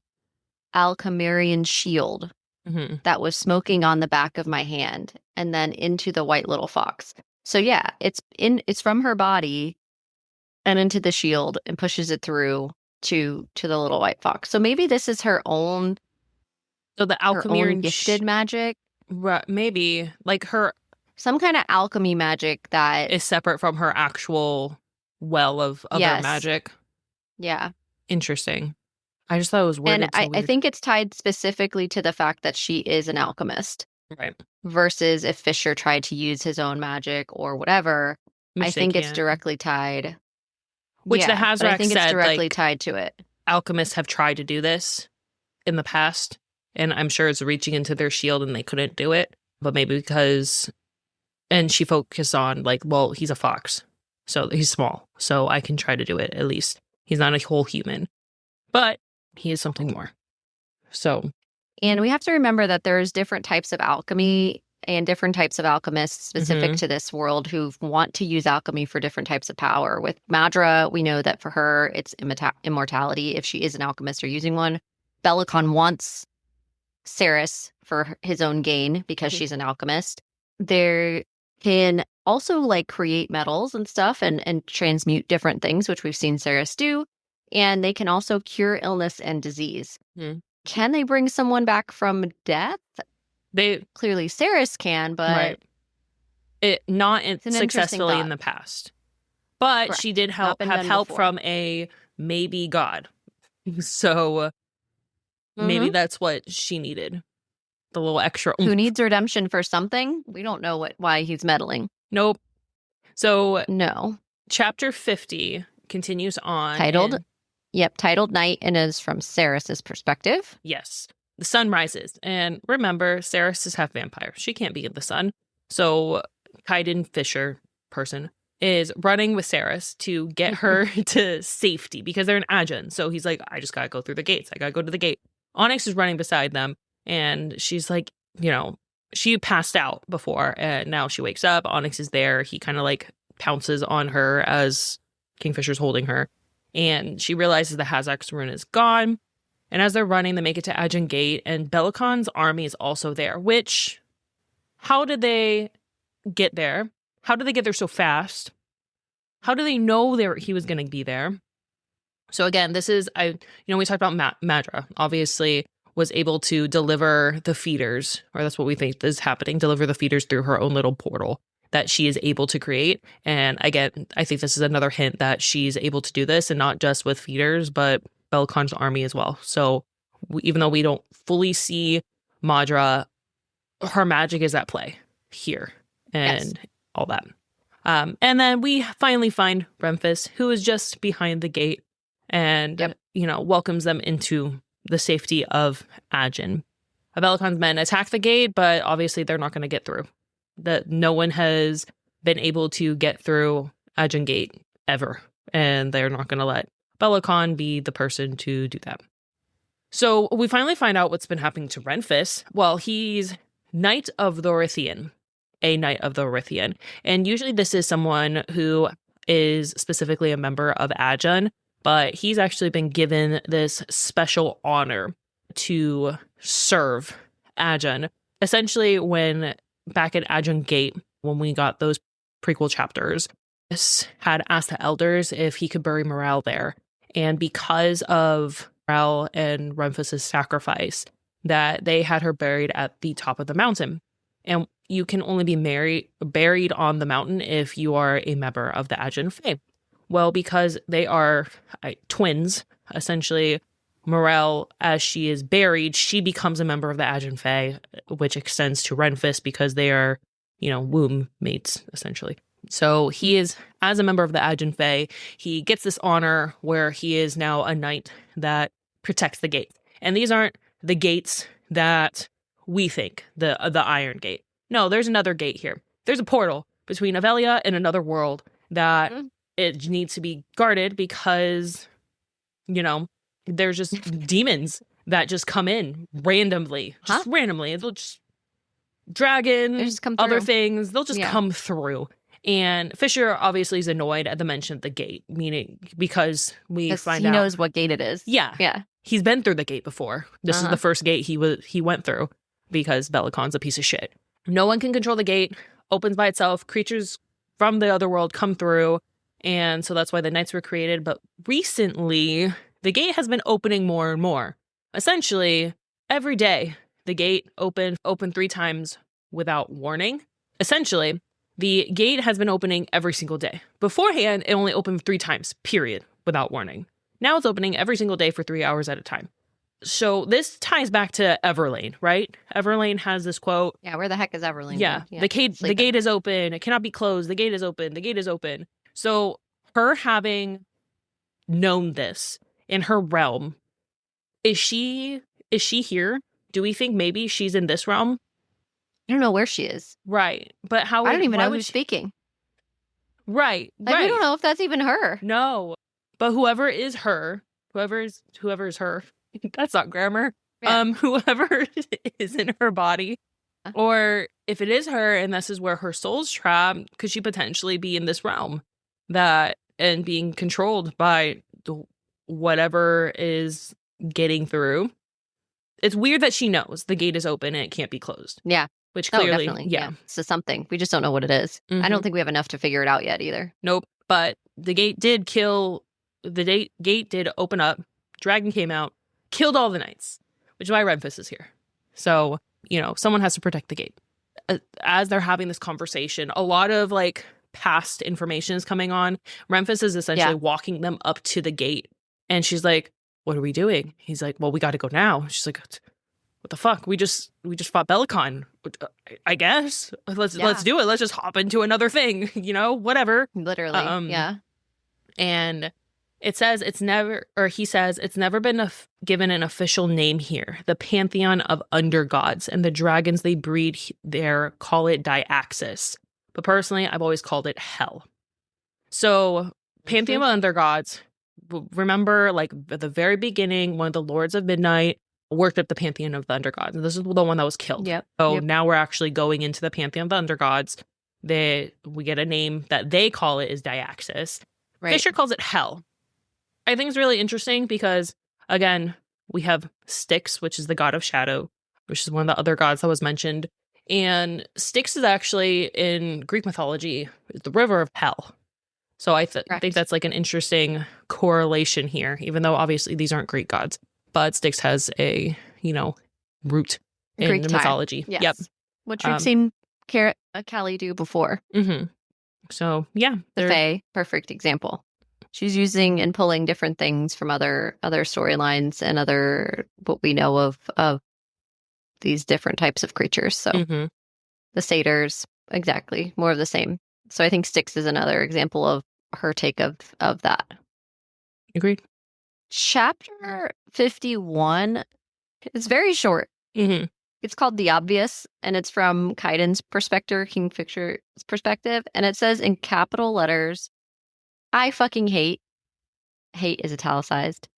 Alchemerian shield that was smoking on the back of my hand, and then into the white little fox. So yeah, it's from her body and into the shield and pushes it through to the little white fox. So maybe this is her own. So the Alchemerian gifted magic. Maybe like some kind of alchemy magic that is separate from her actual well of other magic. Yeah. Interesting. I just thought it was weird. And I think it's tied specifically to the fact that she is an alchemist. Right. Versus if Fisher tried to use his own magic or whatever. I think it's directly tied. Which the Hazarax said, I think it's directly tied to it. Alchemists have tried to do this in the past, and I'm sure it's reaching into their shield and they couldn't do it. But maybe because, and she focused on like, well, he's a fox, so he's small, so I can try to do it at least. He's not a whole human, but he is something more. So, and we have to remember that there's different types of alchemy and different types of alchemists specific to this world who want to use alchemy for different types of power. With Madra, we know that for her, it's immortality if she is an alchemist or using one. Belicon wants Ceres for his own gain because she's an alchemist. There can also like create metals and stuff and transmute different things, which we've seen Ceres do. And they can also cure illness and disease. Can they bring someone back from death? Clearly Ceres can, but not successfully thought. in the past. But Correct. she did have help from a maybe god. So maybe that's what she needed. The little extra. Who needs redemption for something? We don't know why he's meddling. Nope. So no. Chapter 50 continues on. Titled Night, and is from Ceres's perspective. Yes. The sun rises. And remember, Ceres is half vampire. She can't be in the sun. So Kaiden Fisher person is running with Ceres to get her to safety because they're in Agen. So he's like, I just gotta go through the gates. I gotta go to the gate. Onyx is running beside them. And she's like, she passed out before and now she wakes up. Onyx is there. He kind of like pounces on her as Kingfisher's holding her. And she realizes the Hazak's rune is gone. And as they're running, they make it to Agen Gate. And Belicon's army is also there, which, how did they get there? How did they get there so fast? How do they know he was going to be there? So again, this is, we talked about Madra, obviously was able to deliver the feeders, or that's what we think is happening, deliver the feeders through her own little portal that she is able to create. And again, I think this is another hint that she's able to do this, and not just with feeders, but Belicon's army as well. So even though we don't fully see Madra, her magic is at play here and all that. And then we finally find Remphis, who is just behind the gate and, welcomes them into the safety of Agen. Belicon's men attack the gate, but obviously they're not going to get through. No one has been able to get through Agen Gate ever, and they're not going to let Belicon be the person to do that. So we finally find out what's been happening to Remphis. Well, he's Knight of the Orithian, a Knight of the Orithian. And usually this is someone who is specifically a member of Agen, but he's actually been given this special honor to serve Agen. Essentially, back at Agen Gate, when we got those prequel chapters, had asked the elders if he could bury Morale there. And because of Morale and Remphis' sacrifice, that they had her buried at the top of the mountain. And you can only be buried on the mountain if you are a member of the Agen Fae. Well, because they are twins, essentially, Morale, as she is buried, she becomes a member of the Agen Fae, which extends to Remphis because they are, womb mates, essentially. So he is, as a member of the Agen Fae, he gets this honor where he is now a knight that protects the gate. And these aren't the gates that we think, the Iron Gate. No, there's another gate here. There's a portal between Avelia and another world that it needs to be guarded because, there's just demons that just come in randomly. Just randomly. They'll just dragons, other things, they'll just come through. And Fisher obviously is annoyed at the mention of the gate, meaning because we find out he knows what gate it is. Yeah. He's been through the gate before. This is the first gate he went through because Belicon's a piece of shit. No one can control the gate, opens by itself, creatures from the other world come through, and so that's why the knights were created. But recently, the gate has been opening more and more. Essentially, every day, the gate opened 3 times without warning. Essentially, the gate has been opening every single day. Beforehand, it only opened 3 times, period, without warning. Now it's opening every single day for 3 hours at a time. So this ties back to Everlane, right? Everlane has this quote. Yeah, where the heck is Everlane? Yeah, the gate is open. It cannot be closed. The gate is open. The gate is open. So her having known this in her realm, is she here? Do we think maybe she's in this realm? I don't know where she is. Right. But how I don't even know who's speaking. Right. We don't know if that's even her. No. But whoever is her, whoever is her, that's not grammar. Yeah. Whoever is in her body, or if it is her and this is where her soul's trapped, could she potentially be in this realm and being controlled by whatever is getting through? It's weird that she knows the gate is open and it can't be closed. Yeah. which clearly, definitely. Yeah. So something. We just don't know what it is. I don't think we have enough to figure it out yet either. Nope. But the gate did gate did open up. Dragon came out, killed all the knights, which is why Renfus is here. So, someone has to protect the gate. As they're having this conversation, a lot of like past information is coming on. Renfus is essentially walking them up to the gate. And she's like, what are we doing? He's like, well, we got to go now. She's like, what the fuck? We just fought Belicon. I guess let's do it. Let's just hop into another thing, whatever. Literally. Yeah. And he says it's never been given an official name here. The pantheon of undergods and the dragons they breed there call it Diaxis. But personally, I've always called it hell. So pantheon of undergods, remember like at the very beginning, one of the Lords of Midnight worked at the pantheon of the undergods. And this is the one that was killed. Yep. So now we're actually going into the pantheon of the undergods. We get a name that they call it is Diaxis. Right. Fisher calls it hell. I think it's really interesting because, again, we have Styx, which is the god of shadow, which is one of the other gods that was mentioned. And Styx is actually, in Greek mythology, the river of hell. So I think that's like an interesting correlation here, even though obviously these aren't Greek gods. But Styx has a, root in Greek mythology. Yes. Yep. Which we've seen Callie do before. Mm-hmm. So, yeah. The Fae, perfect example. She's using and pulling different things from other storylines and other what we know of these different types of creatures. So the satyrs, exactly, more of the same. So I think Styx is another example of her take of that. Agreed. Chapter 51 is very short. It's called The Obvious, and it's from Kaiden's perspective, Kingfisher's perspective, and it says in capital letters, I fucking hate is italicized,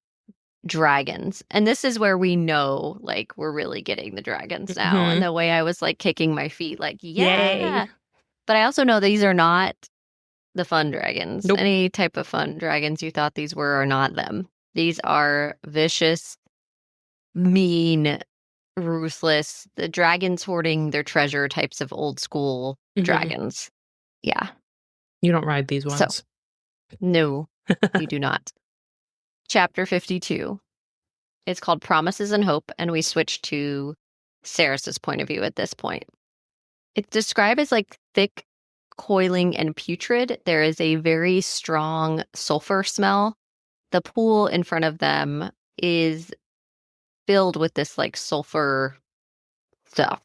dragons. And this is where we know, like, we're really getting the dragons now. And the way I was, like, kicking my feet, like, yeah. Yay. But I also know these are not the fun dragons. Nope. Any type of fun dragons you thought these were are not them. These are vicious, mean, ruthless, the dragons hoarding their treasure types of old school dragons. Yeah. You don't ride these ones. So, no, you do not. Chapter 52. It's called Promises and Hope, and we switch to Cerys's point of view at this point. It's described as like thick, coiling, and putrid. There is a very strong sulfur smell. The pool in front of them is filled with this like sulfur stuff.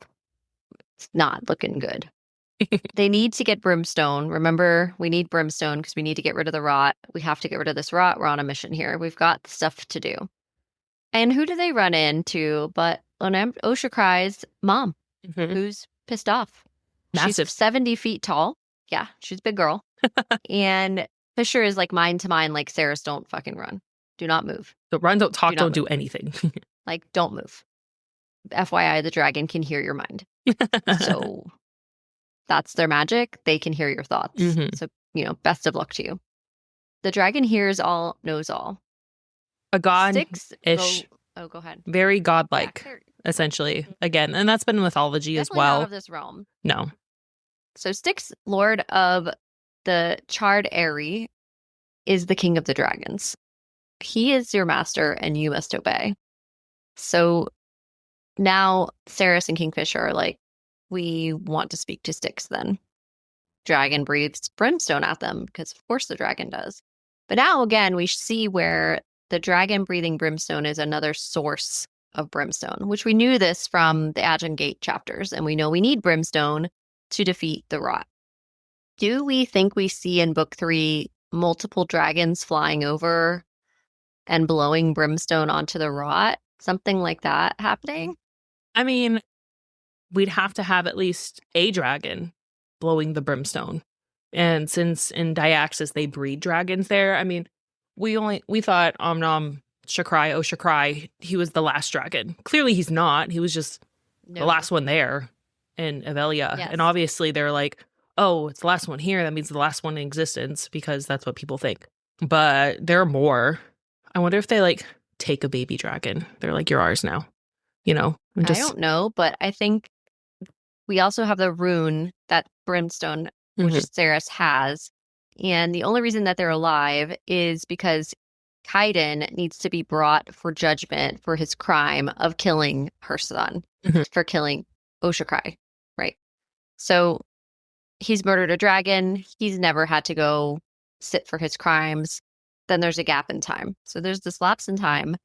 It's not looking good. They need to get Brimstone. Remember, we need Brimstone because we need to get rid of the rot. We have to get rid of this rot. We're on a mission here. We've got stuff to do. And who do they run into but Onamshacry's mom, who's pissed off. Massive. She's 70 feet tall. Yeah, she's a big girl. And Fisher is like mind to mind, like Cerys, don't fucking run. Do not move. Don't run, don't talk, don't do anything. Like, don't move. FYI, the dragon can hear your mind. So that's their magic. They can hear your thoughts. So, best of luck to you. The dragon hears all, knows all. A god-ish. Go ahead. Very godlike, essentially. Again, and that's been in mythology as well. Not of this realm. No. So Styx, Lord of the Charred Eyrie, is the king of the dragons. He is your master, and you must obey. So now Cerys and Kingfisher are like, we want to speak to Styx then. Dragon breathes brimstone at them, because of course the dragon does. But now again, we see where the dragon breathing brimstone is another source of brimstone, which we knew this from the Aegon Gate chapters, and we know we need brimstone to defeat the rot. Do we think we see in book 3 multiple dragons flying over and blowing brimstone onto the rot? Something like that happening? I mean, we'd have to have at least a dragon blowing the brimstone. And since in Diaxis they breed dragons there, I mean, we thought Onamshacry, he was the last dragon. Clearly he's not. He was just the last one there in Avelia. Yes. And obviously they're like, oh, it's the last one here. That means the last one in existence, because that's what people think. But there are more. I wonder if they like take a baby dragon. They're like, you're ours now. I don't know, but I think we also have the rune that Brimstone, which Ceres has. And the only reason that they're alive is because Kaiden needs to be brought for judgment for his crime of killing her son, for killing Onamshacry, right? So he's murdered a dragon. He's never had to go sit for his crimes. Then there's a gap in time. So there's this lapse in time.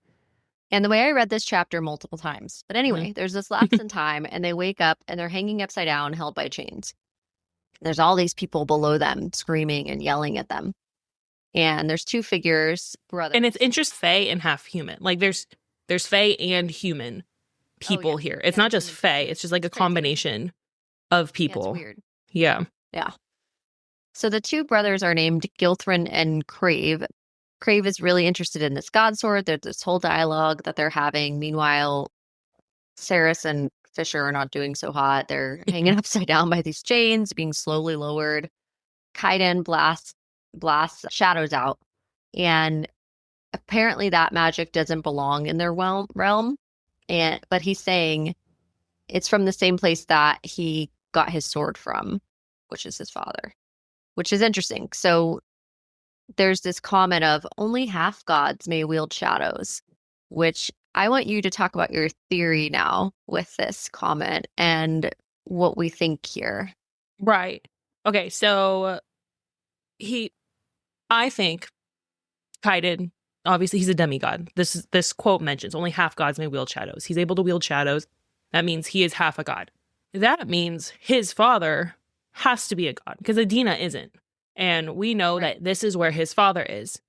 And the way I read this chapter multiple times. But anyway, there's this lapse in time, and they wake up and they're hanging upside down, held by chains. There's all these people below them screaming and yelling at them. And there's two figures, brothers. And it's just Fae and half human. Like there's Fae and human people here. It's not just Fae. It's just like a combination of people. Yeah, it's weird. Yeah. Yeah. So the two brothers are named Gilthrin and Crave. Crave is really interested in this god sword. There's this whole dialogue that they're having. Meanwhile, Ceres and Fisher are not doing so hot. They're hanging upside down by these chains, being slowly lowered. Kaiden blasts shadows out. And apparently that magic doesn't belong in their realm. But he's saying it's from the same place that he got his sword from, which is his father, which is interesting. So there's this comment of only half gods may wield shadows, which I want you to talk about your theory now with this comment and what we think here. Right. Okay, so I think Kaiden, obviously he's a demigod. This quote mentions only half gods may wield shadows. He's able to wield shadows. That means he is half a god. That means his father has to be a god, because Adina isn't. And we know that this is where his father is.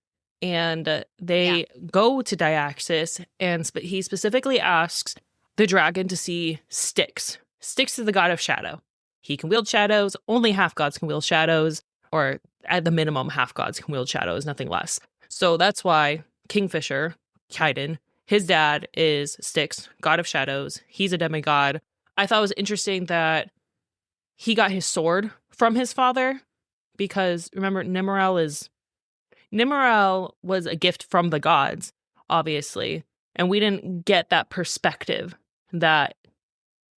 And they go to Diaxis, and he specifically asks the dragon to see Styx. Styx is the god of shadow. He can wield shadows. Only half gods can wield shadows, or at the minimum, half gods can wield shadows, nothing less. So that's why Kingfisher, Kaiden, his dad is Styx, god of shadows. He's a demigod. I thought it was interesting that he got his sword from his father, because remember, Nimrel was a gift from the gods, obviously. And we didn't get that perspective that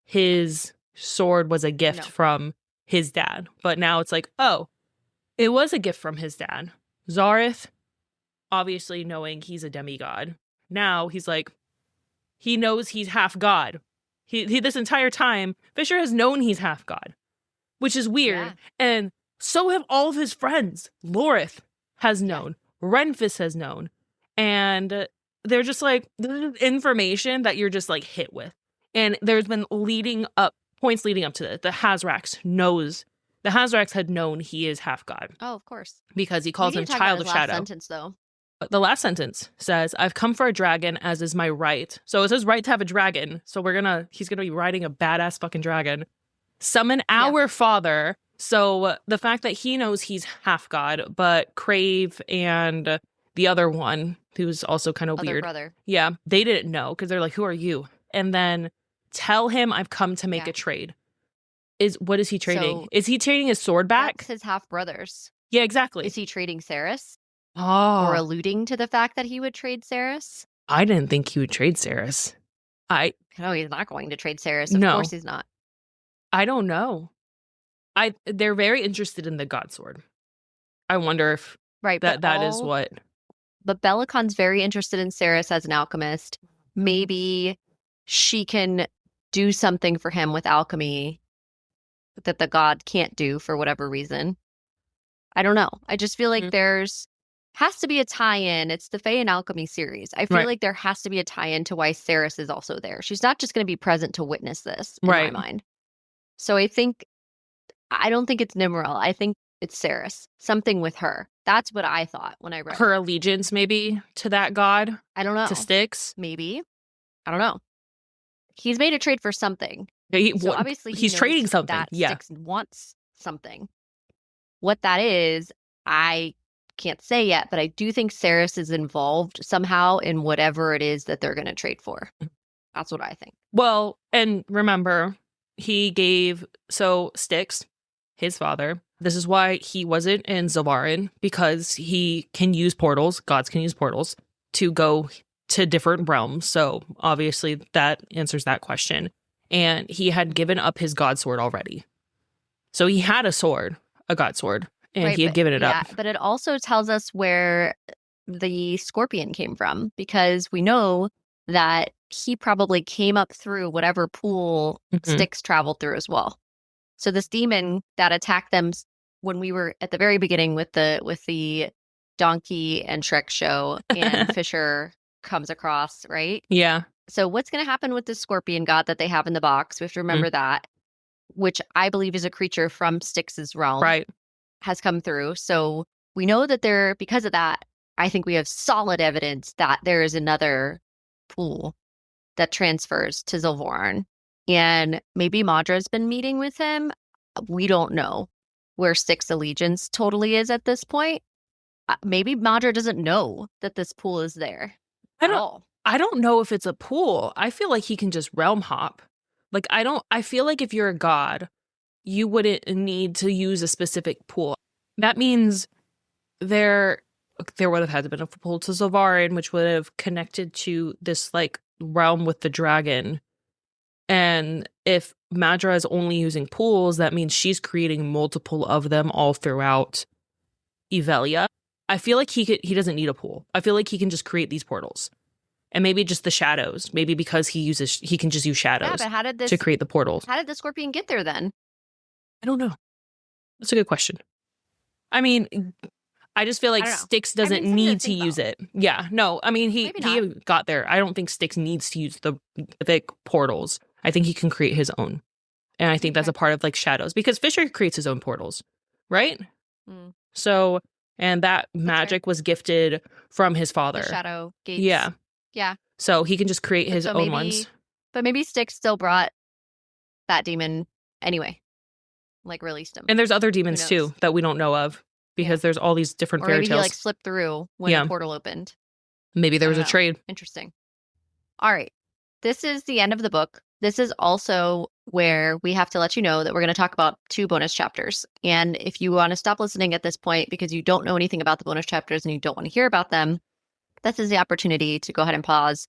his sword was a gift from his dad. But now it's like, oh, it was a gift from his dad. Zareth, obviously knowing he's a demigod. Now he's like, he knows he's half god. He this entire time, Fisher has known he's half god, which is weird. Yeah. And so have all of his friends. Lorith has known. Renfis has known. And they're just like, this is information that you're just like hit with. And there's been points leading up to this. The Hazrax had known he is half god. Oh, of course. Because he calls him Child of Shadow. Sentence, though. The last sentence says, I've come for a dragon, as is my right. So it says right to have a dragon. So he's gonna be riding a badass fucking dragon. Summon our father. So the fact that he knows he's half god, but Crave and the other one, who's also kind of weird. Brother. Yeah, they didn't know, because they're like, who are you? And then tell him I've come to make a trade. What is he trading? So, is he trading his sword back? That's his half brothers. Yeah, exactly. Is he trading Ceres? Oh. Or alluding to the fact that he would trade Ceres? I didn't think he would trade Ceres. No, he's not going to trade Ceres. Of course he's not. I don't know. They're very interested in the god sword. I wonder if that is what. But Belicon's very interested in Ceres as an alchemist. Maybe she can do something for him with alchemy that the god can't do for whatever reason. I don't know. I just feel like has to be a tie-in. It's the Fae and Alchemy series. I feel like there has to be a tie-in to why Ceres is also there. She's not just going to be present to witness this, in my mind. So I don't think it's Nimrel. I think it's Ceres. Something with her. That's what I thought when I read her allegiance, maybe, to that god. I don't know. To Styx? Maybe. I don't know. He's made a trade for something. So obviously he's trading something. That Styx wants something. What that is, I can't say yet, but I do think Ceres is involved somehow in whatever it is that they're going to trade for. That's what I think. Well, and remember, he gave Styx, his father. This is why he wasn't in Zavarin, because he can use portals. Gods can use portals to go to different realms. So obviously that answers that question. and he had given up his god sword already. So he had a sword, a god sword, and Right, he had given it up. But it also tells us where the scorpion came from, because we know that he probably came up through whatever pool Styx traveled through as well. So this demon that attacked them when we were at the very beginning with the donkey and Shrek show, and Fisher comes across, right? Yeah. So what's going to happen with the scorpion god that they have in the box? We have to remember that, which I believe is a creature from Styx's realm, Right, has come through. So we know that because of that, I think we have solid evidence that there is another pool that transfers to Zilvorn. And maybe Madra's been meeting with him. We don't know where Styx allegiance totally is at this point. Maybe Madra doesn't know that this pool is there at all. I don't know if it's a pool. I feel like he can just realm hop. Like, I feel like if you're a god, you wouldn't need to use a specific pool. That means there would have had to been a pool to Zilvarin, which would have connected to this like realm with the dragon. And if Madra is only using pools, that means she's creating multiple of them all throughout Evelia. I feel like he doesn't need a pool. I feel like he can just create these portals. And maybe just the shadows. Maybe because he can just use shadows to create the portals. How did the scorpion get there then? I don't know. That's a good question. I mean, I just feel like Styx doesn't need to use it. Yeah, no. I mean, he got there. I don't think Styx needs to use the thick portals. I think he can create his own. And I think that's a part of like shadows, because Fisher creates his own portals, right? Mm. So, and that magic was gifted from his father. The shadow gates. Yeah. Yeah. So he can just create his own ones. But maybe Styx still brought that demon anyway. Like released him. And there's other demons too that we don't know of, because there's all these different fairy tales. Maybe he like slipped through when the portal opened. Maybe there was a trade. Interesting. All right. This is the end of the book. This is also where we have to let you know that we're going to talk about 2 bonus chapters. And if you want to stop listening at this point because you don't know anything about the bonus chapters and you don't want to hear about them, this is the opportunity to go ahead and pause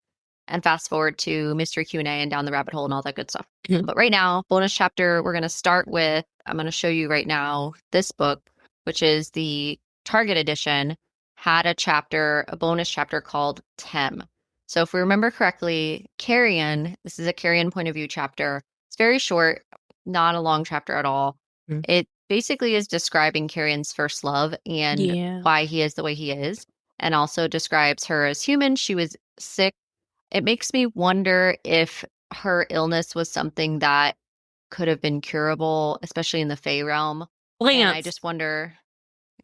and fast forward to mystery Q&A and down the rabbit hole and all that good stuff. But right now, bonus chapter, we're going to start with, I'm going to show you right now this book, which is the Target edition, had a bonus chapter called Temm. So if we remember correctly, Carrion, this is a Carrion point of view chapter. It's very short, not a long chapter at all. It basically is describing Carrion's first love and why he is the way he is, and also describes her as human. She was sick. It makes me wonder if her illness was something that could have been curable, especially in the Fae realm. Plants. And I just wonder,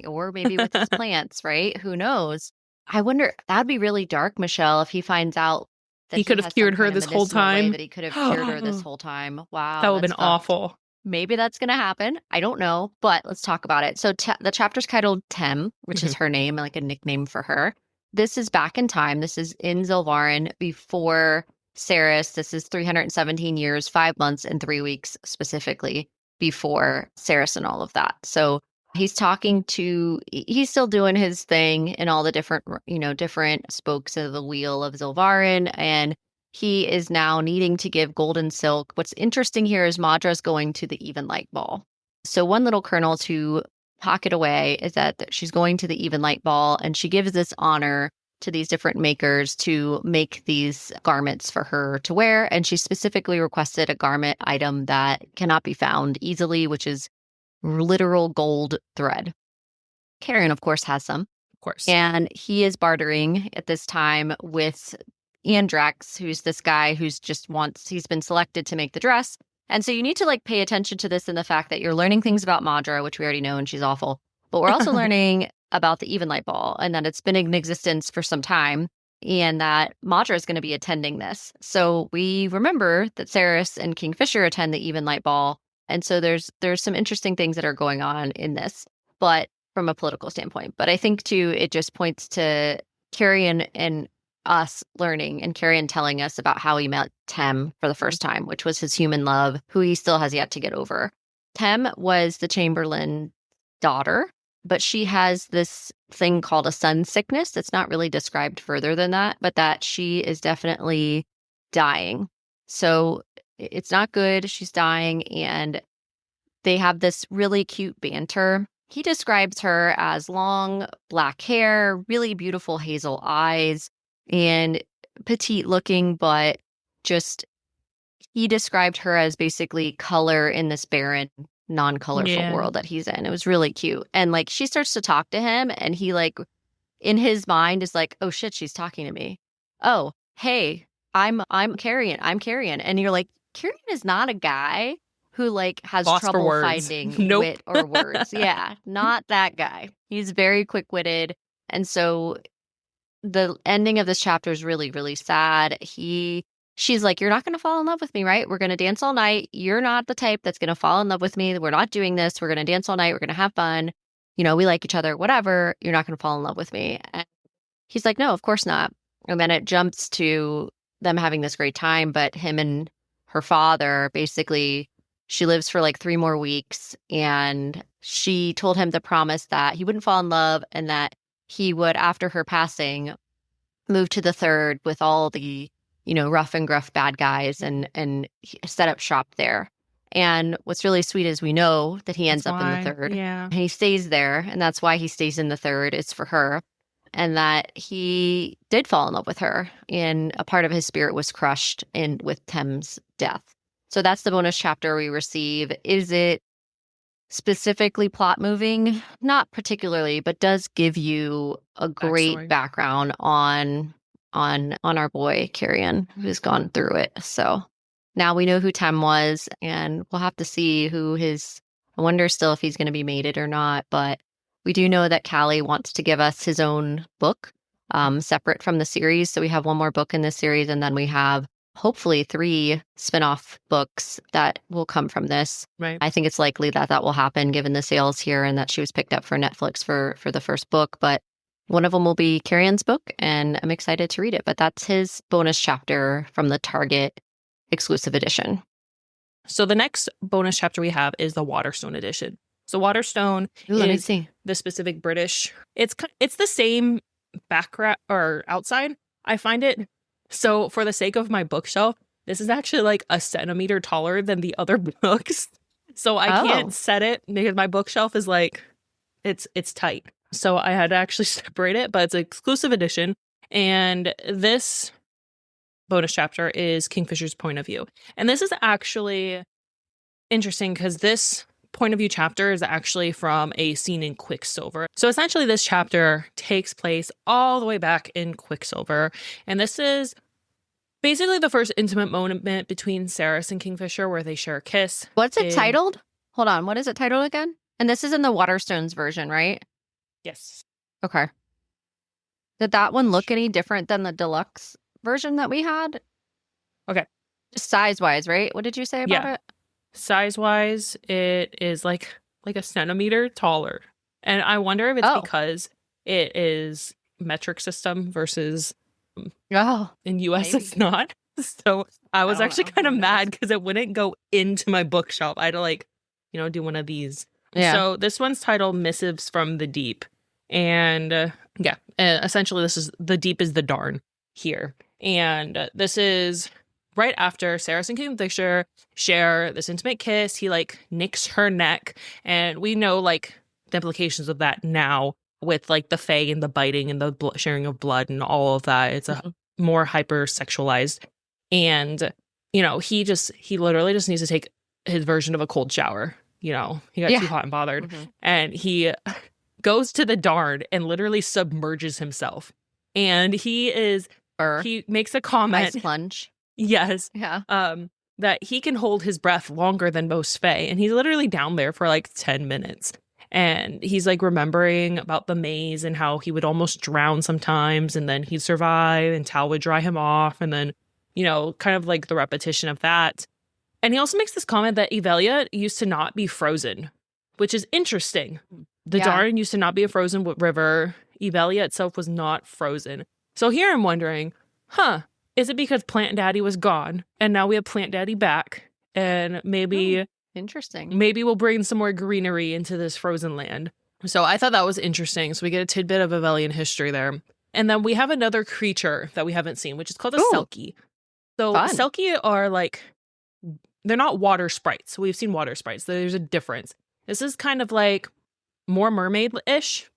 or maybe with his plants, right? Who knows? I wonder, that'd be really dark, Michelle, if he finds out that he could have cured her this whole time. That he could have cured her this whole time. Wow. That would have been awful. Maybe that's going to happen. I don't know, but let's talk about it. So the chapter's titled Temm, which is her name, like a nickname for her. This is back in time. This is in Zilvarin before Ceres. This is 317 years, 5 months, and 3 weeks specifically before Ceres and all of that. So he's still doing his thing in all the different spokes of the wheel of Zilvarin, and he is now needing to give golden silk. What's interesting here is Madra's going to the Even Light Ball. So one little kernel to pocket away is that she's going to the Even Light Ball, and she gives this honor to these different makers to make these garments for her to wear. And she specifically requested a garment item that cannot be found easily, which is literal gold thread. Carrion, of course, has some. Of course. And he is bartering at this time with Andrax, who's this guy he's been selected to make the dress. And so you need to pay attention to this in the fact that you're learning things about Madra, which we already know, and she's awful. But we're also learning about the Even Light Ball, and that it's been in existence for some time, and that Madra is going to be attending this. So we remember that Ceres and Kingfisher attend the Even Light Ball. And so there's some interesting things that are going on in this, but from a political standpoint. But I think too, it just points to Carrion and us learning, and Carrion telling us about how he met Temm for the first time, which was his human love, who he still has yet to get over. Temm was the Chamberlain's daughter, but she has this thing called a sun sickness that's not really described further than that, but that she is definitely dying. So it's not good. She's dying. And they have this really cute banter. He describes her as long black hair, really beautiful hazel eyes, and petite looking, but just he described her as basically color in this barren, non-colorful Yeah. world that he's in. It was really cute. And like she starts to talk to him, and he like in his mind is like, oh shit, she's talking to me. Oh, hey, I'm Carrion. I'm Carrion. And you're like, Carrion is not a guy who like has Lost for trouble words. finding Nope. wit or words. Yeah, not that guy. He's very quick-witted. And so the ending of this chapter is really, really sad. She's like, you're not going to fall in love with me, right? We're going to dance all night. You're not the type that's going to fall in love with me. We're not doing this. We're going to dance all night. We're going to have fun. You know, we like each other, whatever. You're not going to fall in love with me. And he's like, no, of course not. And then it jumps to them having this great time. But him and her father, basically, she lives for like 3 more weeks. And she told him to promise that he wouldn't fall in love and that he would, after her passing, move to the third with all the, you know, rough and gruff bad guys and set up shop there. And what's really sweet is we know that he ends up in the third. Yeah. And he stays there, and that's why he stays in the third. It's for her. And that he did fall in love with her, and a part of his spirit was crushed with Temm's death. So that's the bonus chapter we receive. Is it specifically plot moving? Not particularly, but does give you a great Backstory. background on our boy Carrion, who's gone through it. So now we know who Temm was, and we'll have to see who his. I wonder still if he's going to be mated or not, but we do know that Callie wants to give us his own book, separate from the series. So we have one more book in this series, and then we have hopefully 3 spin-off books that will come from this. Right. I think it's likely that that will happen given the sales here and that she was picked up for Netflix for the first book. But one of them will be Carrion's book, and I'm excited to read it. But that's his bonus chapter from the Target exclusive edition. So the next bonus chapter we have is the Waterstone edition. So Waterstone Let me is see. the specific British. It's the same background or outside. I find it. So for the sake of my bookshelf, this is actually like a centimeter taller than the other books. So I can't set it because my bookshelf is like, it's tight. So I had to actually separate it, but it's an exclusive edition. And this bonus chapter is Kingfisher's point of view. And this is actually interesting because this point of view chapter is actually from a scene in Quicksilver. So essentially this chapter takes place all the way back in Quicksilver. And this is basically the first intimate moment between Ceres and Kingfisher where they share a kiss. What's it titled? Hold on. What is it titled again? And this is in the Waterstones version, right? Yes. Okay. Did that one look any different than the deluxe version that we had? Okay. Just size-wise, right? What did you say about it? Size-wise, it is like a centimeter taller. And I wonder if it's because it is metric system versus in US maybe. it's not. So I was actually kind of mad because it wouldn't go into my bookshelf. I had to do one of these. Yeah. So this one's titled Missives from the Deep. And essentially this is the deep is the darn here. And this is right after Ceres and Kingfisher share this intimate kiss. He nicks her neck. And we know the implications of that now with the fae and the biting and the sharing of blood and all of that. It's a more hyper-sexualized. And, he literally just needs to take his version of a cold shower. He got too hot and bothered. Mm-hmm. And he goes to the darn and literally submerges himself. And he makes a comment. Ice plunge. Yes. Yeah. That he can hold his breath longer than most fae. And he's literally down there for 10 minutes. And he's remembering about the maze and how he would almost drown sometimes. And then he'd survive and Tal would dry him off. And then, kind of the repetition of that. And he also makes this comment that Evelia used to not be frozen, which is interesting. The Darn used to not be a frozen river. Evelia itself was not frozen. So here I'm wondering, is it because Plant Daddy was gone and now we have Plant Daddy back? And maybe... Interesting. Maybe we'll bring some more greenery into this frozen land. So I thought that was interesting. So we get a tidbit of Evelian history there. And then we have another creature that we haven't seen, which is called a Selkie. So Selkie are they're not water sprites. We've seen water sprites. There's a difference. This is kind of like more mermaid-ish,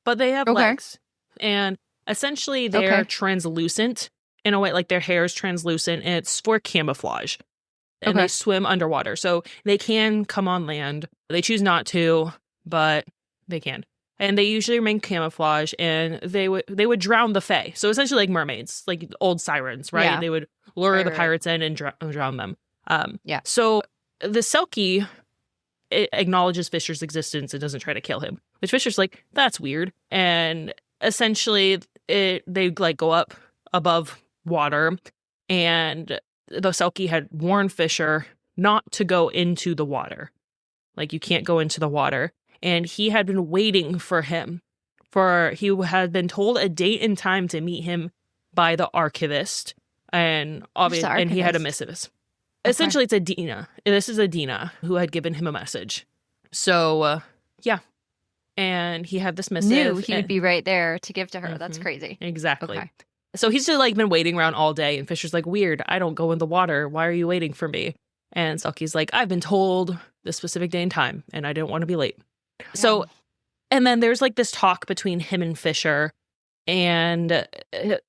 but they have legs. And essentially they're translucent in a way, like their hair is translucent, and it's for camouflage. And they swim underwater. So they can come on land. They choose not to, but they can. And they usually remain camouflage, and they would drown the fae. So essentially like mermaids, like old sirens, right? Yeah. They would lure the pirates in and drown them. So the Selkie, it acknowledges Fisher's existence and doesn't try to kill him. Which Fisher's like, that's weird. And essentially they like go up above water, and the Selkie had warned Fisher not to go into the water. Like, you can't go into the water. And he had been waiting for him. He had been told a date and time to meet him by the archivist. And obviously, and he had a Missives. Essentially, it's Adina. This is Adina who had given him a message. So, yeah. And he had this missive. Knew he would be right there to give to her. That's crazy. Exactly. Okay. So he's just like been waiting around all day, and Fisher's like, weird, I don't go in the water. Why are you waiting for me? And Selkie's like, I've been told the specific day and time, and I didn't want to be late. Yeah. So, and then there's like this talk between him and Fisher, and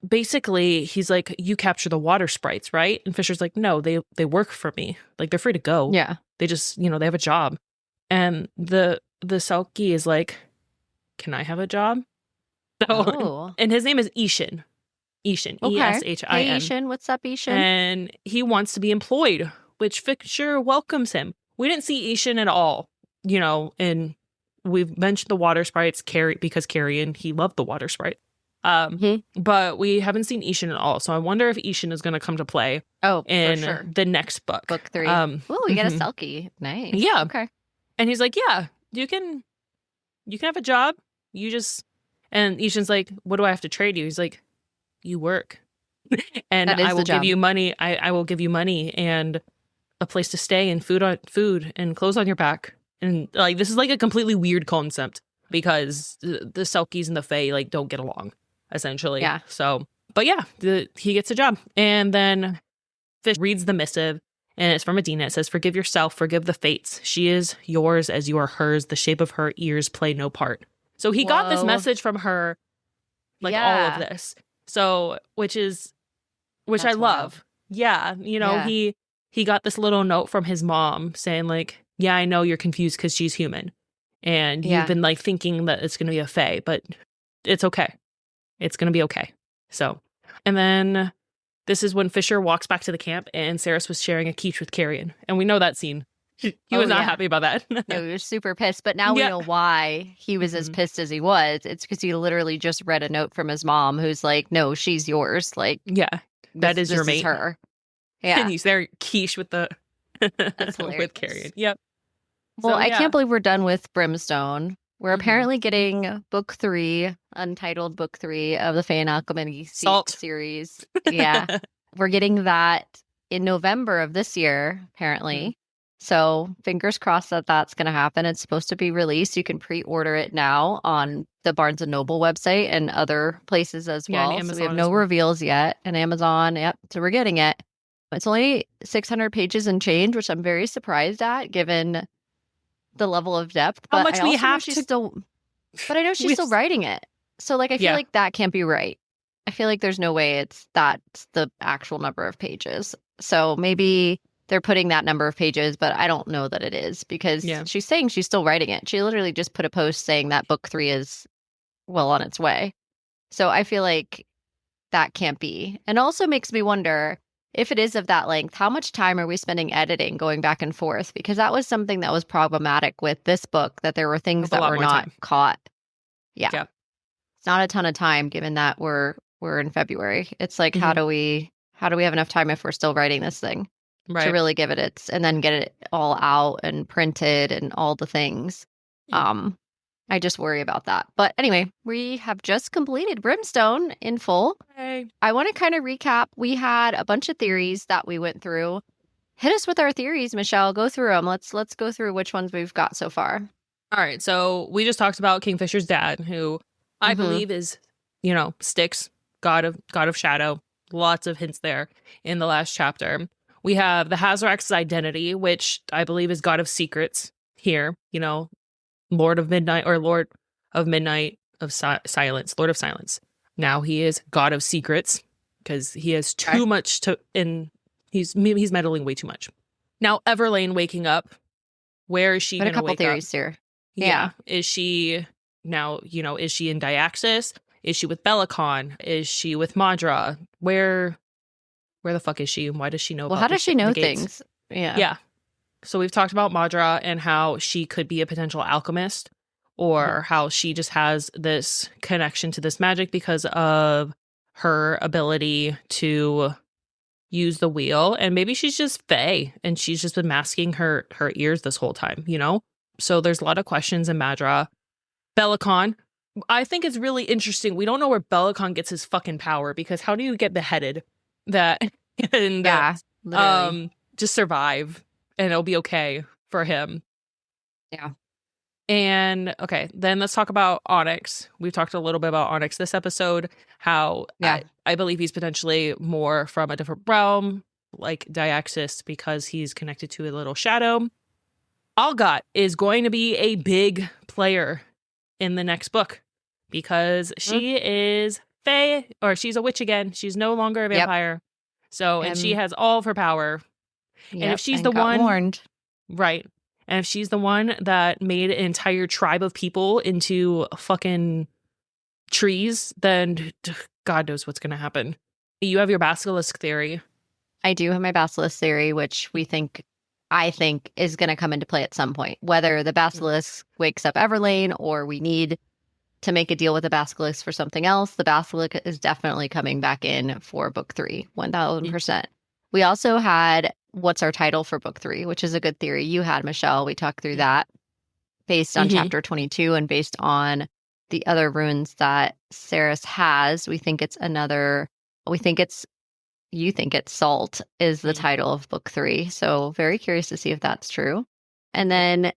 basically he's like, you capture the water sprites, right? And Fisher's like, no, they work for me. Like, they're free to go. Yeah. They just, they have a job. And the Selkie is like, can I have a job? So, and his name is Ishin. Eshin, Eshin. Hey, Eshin, what's up, Eshin? And he wants to be employed, which Fisher welcomes him. We didn't see Eshin at all, and we've mentioned the water sprites, because Carrion, he loved the water sprite. But we haven't seen Eshin at all. So I wonder if Eshin is going to come to play in the next book. Book 3. We get a Selkie. Nice. Yeah. Okay. And he's like, yeah, you can have a job. And Eshin's like, what do I have to trade you? He's like, you work, and I will give you money. I will give you money and a place to stay and food and clothes on your back. And like, this is like a completely weird concept because the Selkies and the Fae like don't get along, essentially. Yeah. So, but yeah, he gets a job, and then Fish reads the missive, and it's from Adina. It says, "Forgive yourself, forgive the fates. She is yours as you are hers. The shape of her ears play no part." So he got this message from her, like all of this. So, which I love. Wild. Yeah. He got this little note from his mom saying like, yeah, I know you're confused because she's human. And you've been like thinking that it's going to be a fae, but it's okay. It's going to be okay. So, and then this is when Fisher walks back to the camp and Saris was sharing a quiche with Carrion. And we know that scene. He was not happy about that. No, he was super pissed. But now we know why he was as pissed as he was. It's because he literally just read a note from his mom who's like, no, she's yours. Like, that is your mate. Is her. Yeah. And he's there quiche with with Carrion. Yep. Well, I can't believe we're done with Brimstone. We're apparently getting book 3, untitled book 3 of the Fae and Alchemy series. Yeah. We're getting that in November of this year, apparently. So fingers crossed that that's going to happen. It's supposed to be released. You can pre-order it now on the Barnes & Noble website and other places as well. And so we have no reveals yet. And Amazon, so we're getting it. It's only 600 pages and change, which I'm very surprised at given the level of depth. But how much we have to... But I know she's still writing it. So like I feel like that can't be right. I feel like there's no way that's the actual number of pages. So maybe they're putting that number of pages, but I don't know that it is because she's saying she's still writing it. She literally just put a post saying that book 3 is well on its way. So I feel like that can't be. And also makes me wonder, if it is of that length, how much time are we spending editing, going back and forth? Because that was something that was problematic with this book, that there were things that were not caught. Yeah. It's not a ton of time given that we're in February. It's like, how do we have enough time if we're still writing this thing? Right. To really give it and then get it all out and printed and all the things. I just worry about that. But anyway, we have just completed Brimstone in full. Hey. I want to kind of recap. We had a bunch of theories that we went through. Hit us with our theories, Michelle. Go through them. Let's go through which ones we've got so far. All right. So we just talked about Kingfisher's dad, who I believe is, Styx, god of shadow. Lots of hints there in the last chapter. We have the Hazorax's identity, which I believe is God of Secrets here. Lord of Midnight or Lord of Midnight of Silence, Lord of Silence. Now he is God of Secrets because he has too much he's meddling way too much. Now Everlane waking up. Where is she going to wake up? A couple theories here. Yeah. Is she now, is she in Diaxis? Is she with Belicon? Is she with Madra? Where the fuck is she? And why does she know about how does she know the gates? things? Yeah. Yeah. So we've talked about Madra and how she could be a potential alchemist, or how she just has this connection to this magic because of her ability to use the wheel. And maybe she's just Fae and she's just been masking her ears this whole time, So there's a lot of questions in Madra. Belicon, I think it's really interesting. We don't know where Belicon gets his fucking power, because how do you get beheaded literally. Just survive and it'll be okay for him. Yeah. And okay, then let's talk about Onyx. We've talked a little bit about Onyx this episode, how I believe he's potentially more from a different realm, like Diaxis, because he's connected to a little shadow. Algot is going to be a big player in the next book because she is Fae, or she's a witch again. She's no longer a vampire. Yep. So, and she has all of her power. Yep, and if she's the one warned. Right. And if she's the one that made an entire tribe of people into fucking trees, then God knows what's going to happen. You have your basilisk theory. I do have my basilisk theory, which I think is going to come into play at some point. Whether the basilisk wakes up Everlane or we need to make a deal with the basilisk for something else, the basilisk is definitely coming back in for book 3, 1000%. We also had what's our title for book 3, which is a good theory. You had, Michelle. We talked through that based on chapter 22 and based on the other runes that Saris has. You think it's Salt is the title of book 3. So very curious to see if that's true. And then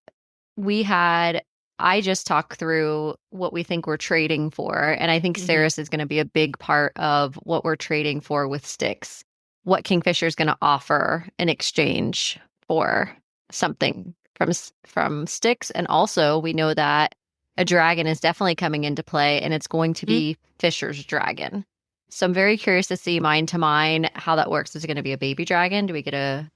I just talked through what we think we're trading for. And I think Saris is going to be a big part of what we're trading for with Styx. What Kingfisher is going to offer in exchange for something from Styx. And also we know that a dragon is definitely coming into play, and it's going to be Fisher's dragon. So I'm very curious to see Mine to Mine, how that works. Is it going to be a baby dragon? Do we get a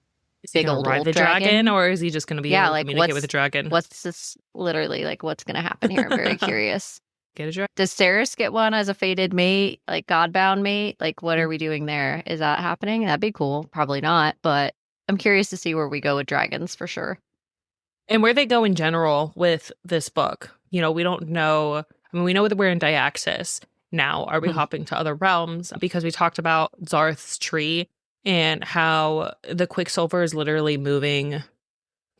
big old dragon? Or is he just going to be able to communicate with the dragon? What's this literally what's going to happen here? I'm very curious. Get a dragon. Does Saris get one as a fated mate, like Godbound mate? Like, what are we doing there? Is that happening? That'd be cool. Probably not, but I'm curious to see where we go with dragons for sure. And where they go in general with this book. We don't know. I mean, we know that we're in Diaxis. Now, are we hopping to other realms? Because we talked about Zarth's tree and how the Quicksilver is literally moving,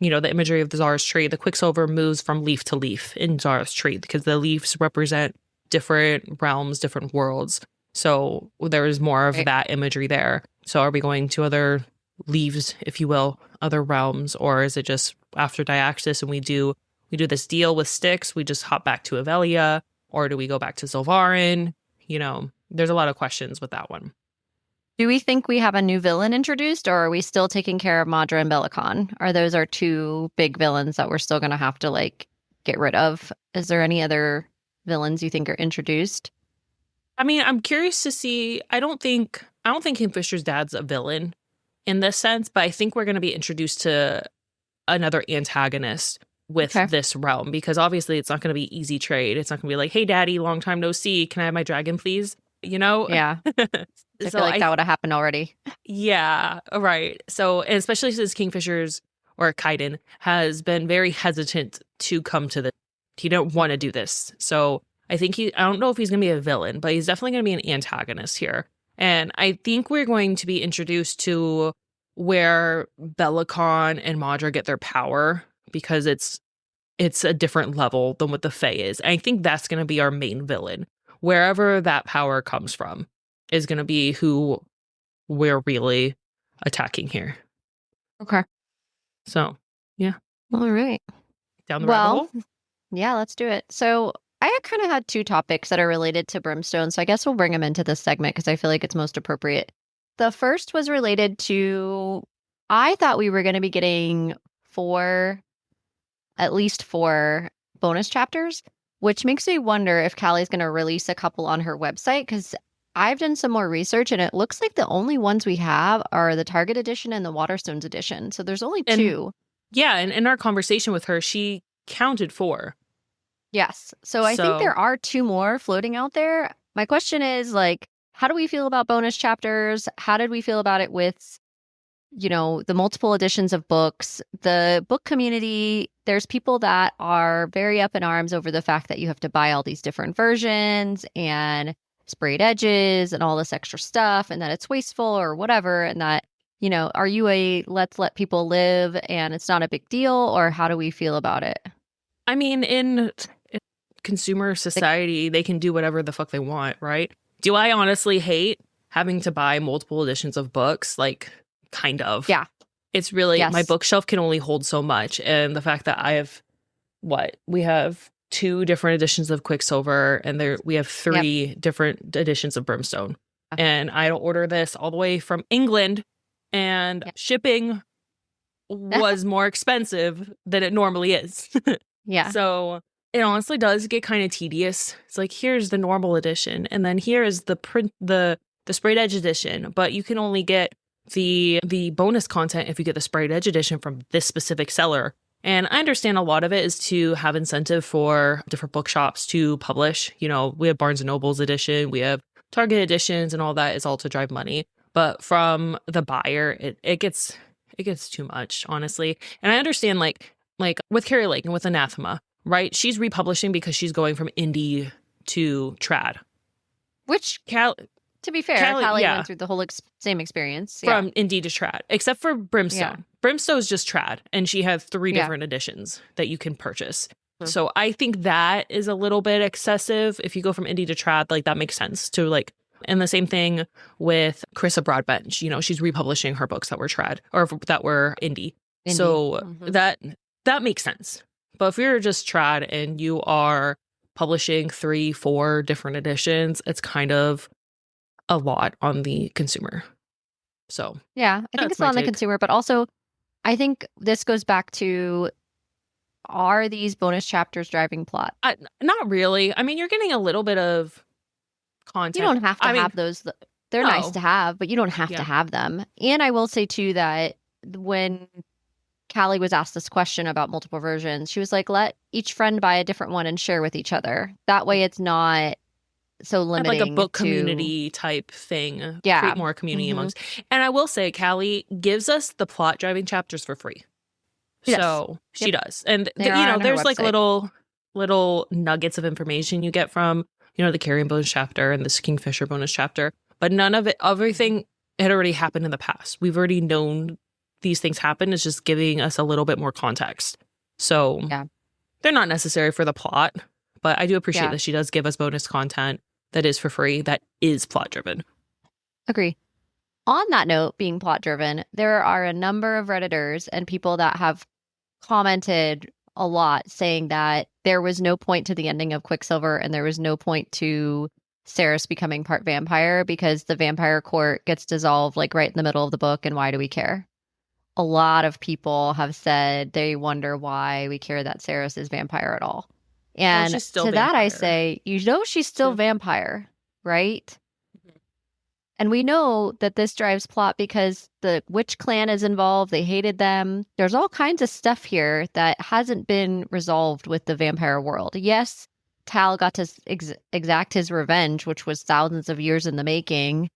the imagery of the Zarth's tree. The Quicksilver moves from leaf to leaf in Zarth's tree because the leaves represent different realms, different worlds. So there is more of that imagery there. So are we going to other leaves, if you will, other realms? Or is it just after Diaxis and we do this deal with Styx, we just hop back to Avelia? Or do we go back to Zilvarin? There's a lot of questions with that one. Do we think we have a new villain introduced, or are we still taking care of Madra and Belicon? Are those our two big villains that we're still going to have to get rid of? Is there any other villains you think are introduced? I mean, I'm curious to see. I don't think Kingfisher's dad's a villain in this sense, but I think we're going to be introduced to another antagonist with this realm, because obviously it's not going to be easy trade. It's not going to be like, hey, daddy, long time no see. Can I have my dragon, please? Yeah. I feel like that would have happened already. Yeah, right. So, and especially since Kingfisher's or Kaiden has been very hesitant to come to this. He don't want to do this. So I think I don't know if he's going to be a villain, but he's definitely going to be an antagonist here. And I think we're going to be introduced to where Belicon and Madra get their power, because it's a different level than what the Fae is. And I think that's going to be our main villain. Wherever that power comes from is going to be who we're really attacking here. Okay. So, yeah. All right. Down the rabbit hole? Yeah, let's do it. So I kind of had 2 topics that are related to Brimstone, so I guess we'll bring them into this segment because I feel like it's most appropriate. The first was related to I thought we were going to be getting at least 4 bonus chapters, which makes me wonder if Callie's going to release a couple on her website, because I've done some more research and it looks like the only ones we have are the Target edition and the Waterstones edition. So there's only 2. Yeah, and in our conversation with her, she counted 4. Yes. So I think there are 2 more floating out there. My question is, like, how do we feel about bonus chapters? How did we feel about it with, the multiple editions of books? The book community, there's people that are very up in arms over the fact that you have to buy all these different versions and sprayed edges and all this extra stuff, and that it's wasteful or whatever, and that, are you a let's let people live and it's not a big deal, or how do we feel about it? I mean, in consumer society, they can do whatever the fuck they want, right? Do I honestly hate having to buy multiple editions of books? Like, kind of. Yeah. It's really, my bookshelf can only hold so much. And the fact that I have, we have 2 different editions of Quicksilver, and we have 3 different editions of Brimstone. And I don't order this all the way from England, and shipping was more expensive than it normally is. Yeah. So it honestly does get kind of tedious. It's like, here's the normal edition, and then here is the print, the sprayed edge edition, but you can only get the bonus content if you get the sprayed edge edition from this specific seller. And I understand a lot of it is to have incentive for different bookshops to publish. We have Barnes & Noble's edition, we have Target editions, and all that is all to drive money. But from the buyer, it gets too much, honestly. And I understand, like with Carrie Lake and with Anathema, right? She's republishing because she's going from indie to trad. Which, to be fair, Callie went through the whole same experience. From indie to trad, except for Brimstone. Yeah. Brimstone's just trad, and she has 3 different editions that you can purchase. Mm-hmm. So I think that is a little bit excessive. If you go from indie to trad, like, that makes sense to, like. And the same thing with Carissa Broadbench. She's republishing her books that were trad, or that were indie. So that makes sense. But if you're just trad and you are publishing 3, 4 different editions, it's kind of a lot on the consumer. So yeah, I think it's on the consumer, but also I think this goes back to, are these bonus chapters driving plot? Not really. I mean, you're getting a little bit of content. You don't have to have those. They're nice to have, but you don't have to have them. And I will say too that when Callie was asked this question about multiple versions, she was like, let each friend buy a different one and share with each other. That way it's not so limiting. Like a book community type thing. Yeah. Create more community amongst. And I will say, Callie gives us the plot driving chapters for free. Yes. So she does. And there's like little nuggets of information you get from, the Carrion bonus chapter and this Kingfisher bonus chapter. But none of it, everything had already happened in the past. We've already known these things happen. It's just giving us a little bit more context. So they're not necessary for the plot. But I do appreciate that she does give us bonus content that is for free, that is plot driven. Agree. On that note, being plot driven, there are a number of Redditors and people that have commented a lot saying that there was no point to the ending of Quicksilver and there was no point to Ceres becoming part vampire because the vampire court gets dissolved like right in the middle of the book, and why do we care? A lot of people have said they wonder why we care that Ceres is vampire at all. And to vampire. That I say, she's still vampire, right? Mm-hmm. And we know that this drives plot because the witch clan is involved. They hated them. There's all kinds of stuff here that hasn't been resolved with the vampire world. Yes, Tal got to exact his revenge, which was thousands of years in the making.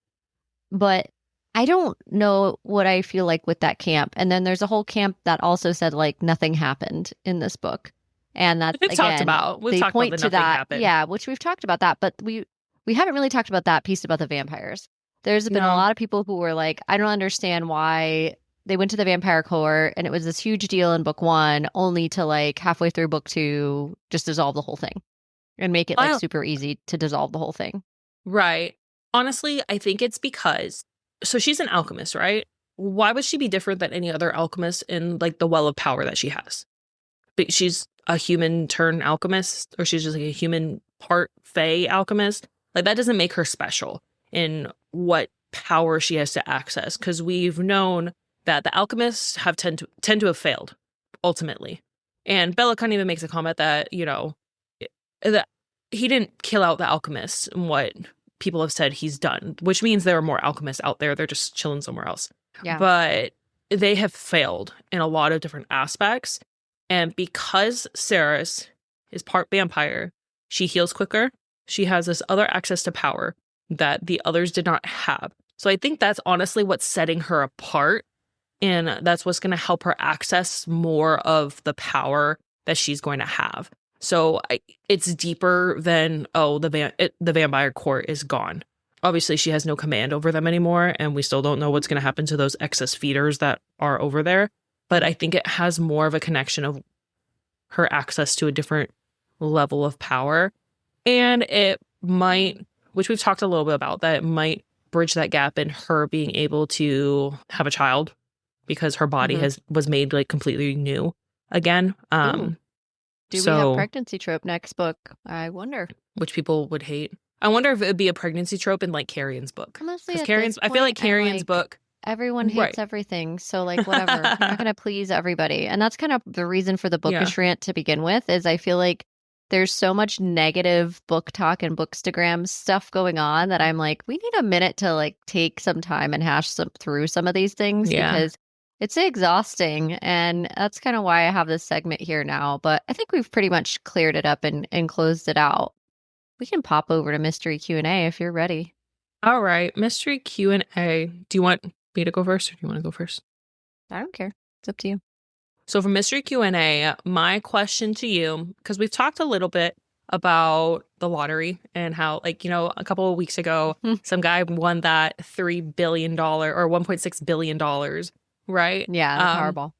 But I don't know what I feel like with that camp. And then there's a whole camp that also said, like, nothing happened in this book. And that's, we've talked about that. Happened. Yeah, which we've talked about that. But we haven't really talked about that piece about the vampires. There's been a lot of people who were like, I don't understand why they went to the vampire court and it was this huge deal in book 1, only to like halfway through book 2 just dissolve the whole thing and make it like super easy to dissolve the whole thing. Right. Honestly, I think it's because, so she's an alchemist, right? Why would she be different than any other alchemist in like the well of power that she has? But she's a human turned alchemist, or she's just like a human part fae alchemist. Like, that doesn't make her special in what power she has to access, because we've known that the alchemists have tend to have failed ultimately. And Bellicon even makes a comment that, you know, that he didn't kill out the alchemists and what people have said he's done, which means there are more alchemists out there. They're just chilling somewhere else. Yeah. But they have failed in a lot of different aspects. And because Ceres is part vampire, she heals quicker. She has this other access to power that the others did not have. So I think that's honestly what's setting her apart. And that's what's going to help her access more of the power that she's going to have. So it's deeper than, oh, the vampire court is gone. Obviously, she has no command over them anymore, and we still don't know what's going to happen to those excess feeders that are over there. But I think it has more of a connection of her access to a different level of power. And it might, which we've talked a little bit about, that it might bridge that gap in her being able to have a child because her body was made like completely new again. Do we have pregnancy trope next book? I wonder. Which people would hate. I wonder if it would be a pregnancy trope in like Carrion's book. Honestly, I feel like Carrion's book. Everyone hates everything. So like whatever. You're not going to please everybody. And that's kind of the reason for the bookish rant to begin with, is I feel like there's so much negative book talk and bookstagram stuff going on that I'm like, we need a minute to like take some time and hash through some of these things because it's exhausting. And that's kind of why I have this segment here now. But I think we've pretty much cleared it up and closed it out. We can pop over to Mystery Q&A if you're ready. All right. Mystery Q&A. Do you want me to go first or do you want to go first? I don't care. It's up to you. So for Mystery Q&A, my question to you, because we've talked a little bit about the lottery and how, like, you know, a couple of weeks ago, some guy won that $3 billion or $1.6 billion, right? Yeah, the Powerball.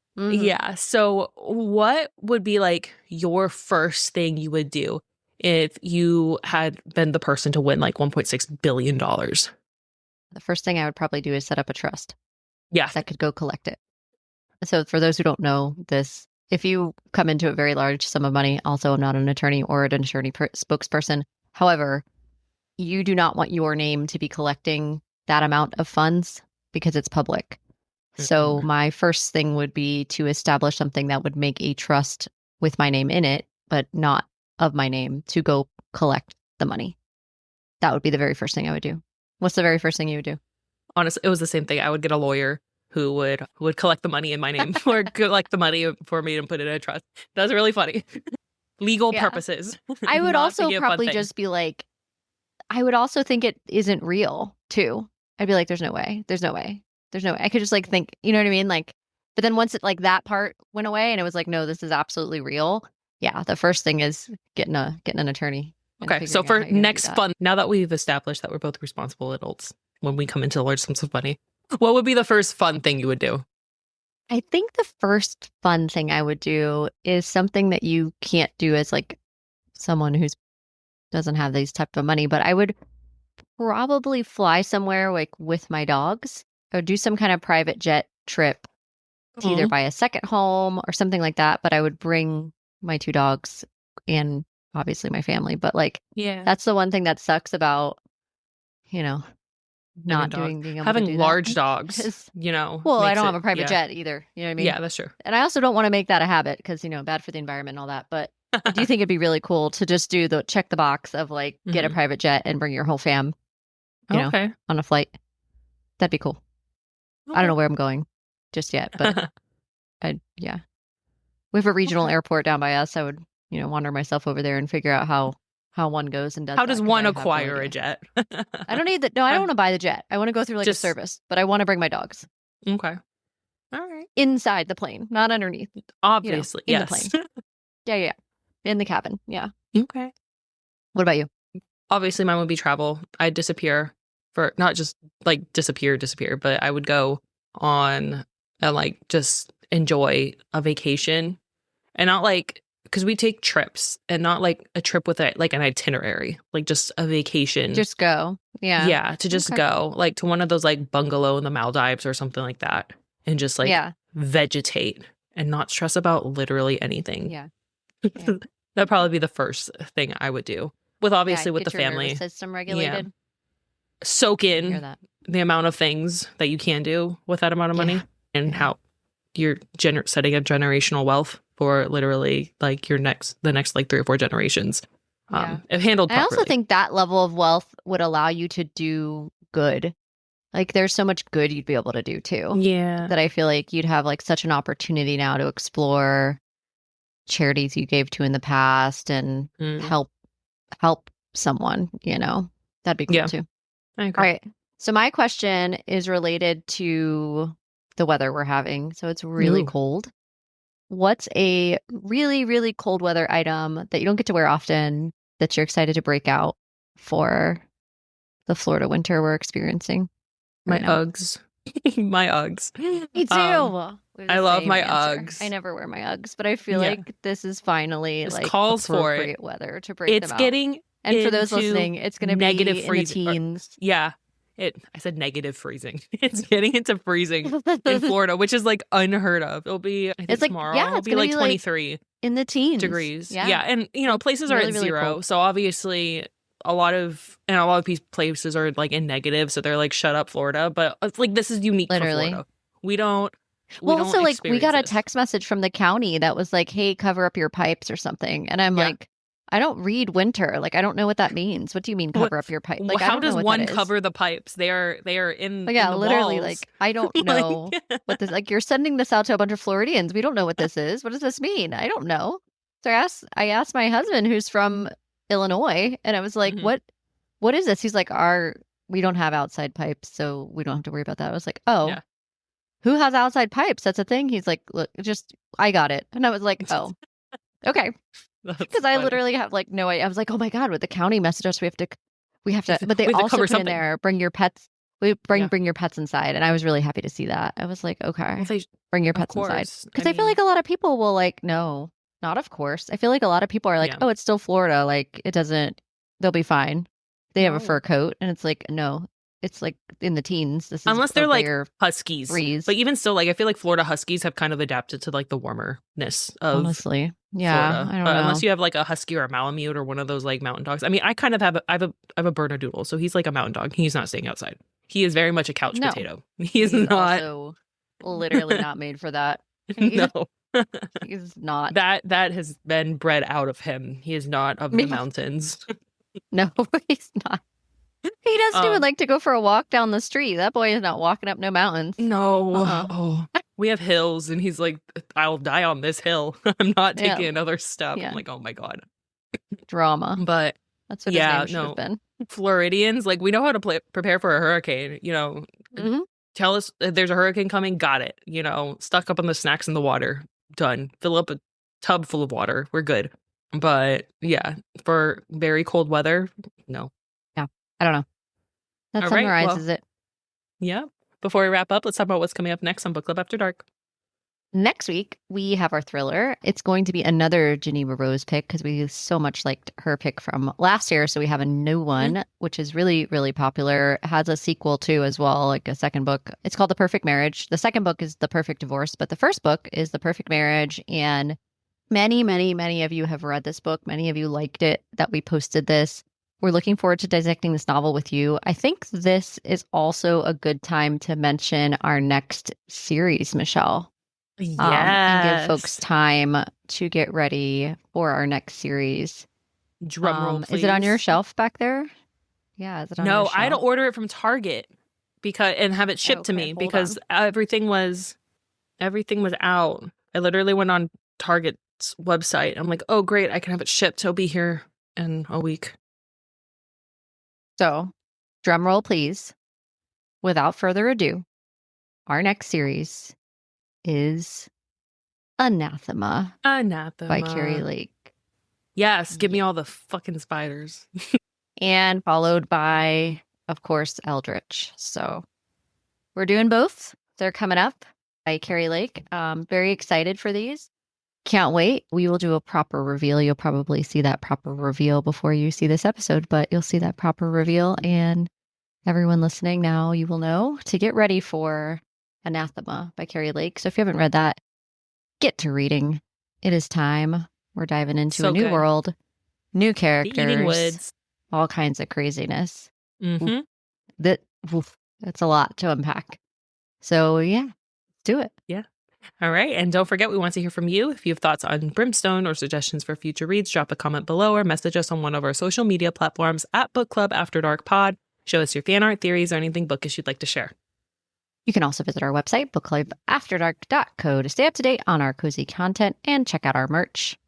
Yeah. So what would be like your first thing you would do if you had been the person to win like $1.6 billion? The first thing I would probably do is set up a trust. Yeah. That could go collect it. So for those who don't know this, if you come into a very large sum of money, also I'm not an attorney or an attorney spokesperson. However, you do not want your name to be collecting that amount of funds because it's public. So my first thing would be to establish something that would make a trust with my name in it, but not of my name, to go collect the money. That would be the very first thing I would do. What's the very first thing you would do? Honestly, it was the same thing. I would get a lawyer who would collect the money in my name or collect the money for me and put it in a trust. That's really funny. Legal purposes. I would also probably just be like, I would also think it isn't real too. I'd be like, there's no way. There's no way. There's no way. I could just like think, you know what I mean? Like, but then once it like that part went away and it was like, no, this is absolutely real. Yeah. The first thing is getting an attorney. Okay. So for next fun, now that we've established that we're both responsible adults when we come into large sums of money, what would be the first fun thing you would do? I think the first fun thing I would do is something that you can't do as like someone who doesn't have these type of money, but I would probably fly somewhere like with my dogs or do some kind of private jet trip to either buy a second home or something like that. But I would bring my 2 dogs and obviously my family. But like, that's the one thing that sucks about, you know, not being able having to do large dogs, you know. Well, I don't have a private jet either. You know what I mean? Yeah, that's true. And I also don't want to make that a habit because, you know, bad for the environment and all that. But I do think it'd be really cool to just do check the box of like get a private jet and bring your whole fam, you know, on a flight. That'd be cool. Okay. I don't know where I'm going just yet, but we have a regional airport down by us. I would, you know, wander myself over there and figure out how one goes and does. How does one acquire a jet? I don't need that. No, I don't want to buy the jet. I want to go through like a service, but I want to bring my dogs. Okay. All right. Inside the plane, not underneath. Obviously, in the plane. Yeah. In the cabin. Yeah. Okay. What about you? Obviously, mine would be travel. I'd disappear for not just like disappear, but I would go on and like just enjoy a vacation and not like, because we take trips and not like a trip with like an itinerary, like just a vacation. Just go. Yeah. Yeah. To just go like to one of those like bungalow in the Maldives or something like that and just like vegetate and not stress about literally anything. Yeah. That'd probably be the first thing I would do with obviously with the family. Nervous system regulated. Yeah. Soak in the amount of things that you can do with that amount of money. and how you're setting a generational wealth for literally like the next like 3 or 4 generations. If handled properly. I also think that level of wealth would allow you to do good. Like there's so much good you'd be able to do too. Yeah. That I feel like you'd have like such an opportunity now to explore charities you gave to in the past and help someone, you know. That'd be cool too. I agree. All right. So my question is related to the weather we're having. So it's really cold. What's a really, really cold weather item that you don't get to wear often that you're excited to break out for the Florida winter we're experiencing? My Uggs. My Uggs. Me too. I love my Uggs. I never wear my Uggs, but I feel like this is finally this like calls appropriate for it. weather to break It's them out. getting and for those listening, it's going to be negative in freezing. the teens. I said negative freezing. It's getting into freezing in Florida, which is like unheard of. It'll be, I think it's like, tomorrow, yeah, it'll be like 23 in the teens degrees. Yeah. And you know, places really, are at really 0. cold. So obviously a lot of places are like in negative. So they're like, shut up, Florida. But it's like, this is unique for Florida. We don't also like we got a text message from the county that was like, hey, cover up your pipes or something. And I'm like, I don't read winter. Like, I don't know what that means. What do you mean cover up your pipe? Like, how does one cover the pipes? They are in the literally walls. Like, I don't know what this, like, you're sending this out to a bunch of Floridians. We don't know what this is. What does this mean? I don't know. So I asked my husband, who's from Illinois, and I was like, what is this? He's like, we don't have outside pipes, so we don't have to worry about that. I was like, oh, who has outside pipes? That's a thing. He's like, look, I got it. And I was like, oh, okay. Because I literally have like no idea. I was like, oh my God, would the county message us? We have to, but they also put in there, bring your pets. Bring your pets inside. And I was really happy to see that. I was like, okay, bring your pets inside. Because I feel like a lot of people will like, no, not of course. I feel like a lot of people are like, oh, it's still Florida. Like they'll be fine. They have a fur coat. And it's like, no, it's like in the teens. This is unless they're like huskies. Breeze. But even still, like I feel like Florida huskies have kind of adapted to like the warmerness of honestly. Yeah, Florida. I don't know. Unless you have like a husky or a Malamute or one of those like mountain dogs. I mean, I kind of I have a Bernedoodle, so he's like a mountain dog. He's not staying outside. He is very much a couch potato. He's not also literally not made for that. No. He's not. That has been bred out of him. He is not of the mountains. No, he's not. He doesn't even like to go for a walk down the street. That boy is not walking up no mountains. No. Oh, we have hills, and he's like, I'll die on this hill. I'm not taking another step. I'm like, oh my God. Drama. But that's what his name should have been. Floridians, like, we know how to prepare for a hurricane. You know, tell us if there's a hurricane coming. Got it. You know, stuck up on the snacks in the water. Done. Fill up a tub full of water. We're good. But yeah, for very cold weather, no. Yeah, I don't know. That summarizes it. Yeah. Before we wrap up, let's talk about what's coming up next on Book Club After Dark. Next week, we have our thriller. It's going to be another Geneva Rose pick because we so much liked her pick from last year. So we have a new one, which is really, really popular. It has a sequel too as well, like a second book. It's called The Perfect Marriage. The second book is The Perfect Divorce, but the first book is The Perfect Marriage. And many, many, many of you have read this book. Many of you liked it that we posted this. We're looking forward to dissecting this novel with you. I think this is also a good time to mention our next series, Michelle. Yes. And give folks time to get ready for our next series. Drum roll, please. Is it on your shelf back there? Yeah, is it on your shelf? No, I had to order it from Target and have it shipped to me because everything was out. I literally went on Target's website. I'm like, oh great, I can have it shipped. It'll be here in a week. So, drum roll, please. Without further ado, our next series is Anathema by Carrie Lake. Yes, give me all the fucking spiders. And followed by, of course, Eldritch. So, we're doing both. They're coming up by Carrie Lake. Very excited for these. Can't wait. We will do a proper reveal. You'll probably see that proper reveal before you see this episode, but you'll see that proper reveal. And everyone listening now, you will know to get ready for Anathema by Carrie Lake. So if you haven't read that, get to reading. It is time. We're diving into a new world, new characters, all kinds of craziness. Mm-hmm. That's a lot to unpack. So yeah, do it. Yeah. All right. And don't forget, we want to hear from you. If you have thoughts on Brimstone or suggestions for future reads, drop a comment below or message us on one of our social media platforms at Book Club After Dark Pod. Show us your fan art, theories, or anything bookish you'd like to share. You can also visit our website, bookclubafterdark.co, to stay up to date on our cozy content and check out our merch.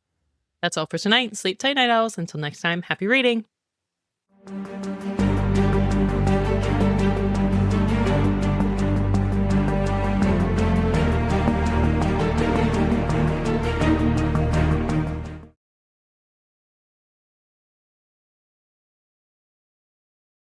That's all for tonight. Sleep tight, night owls. Until next time, happy reading.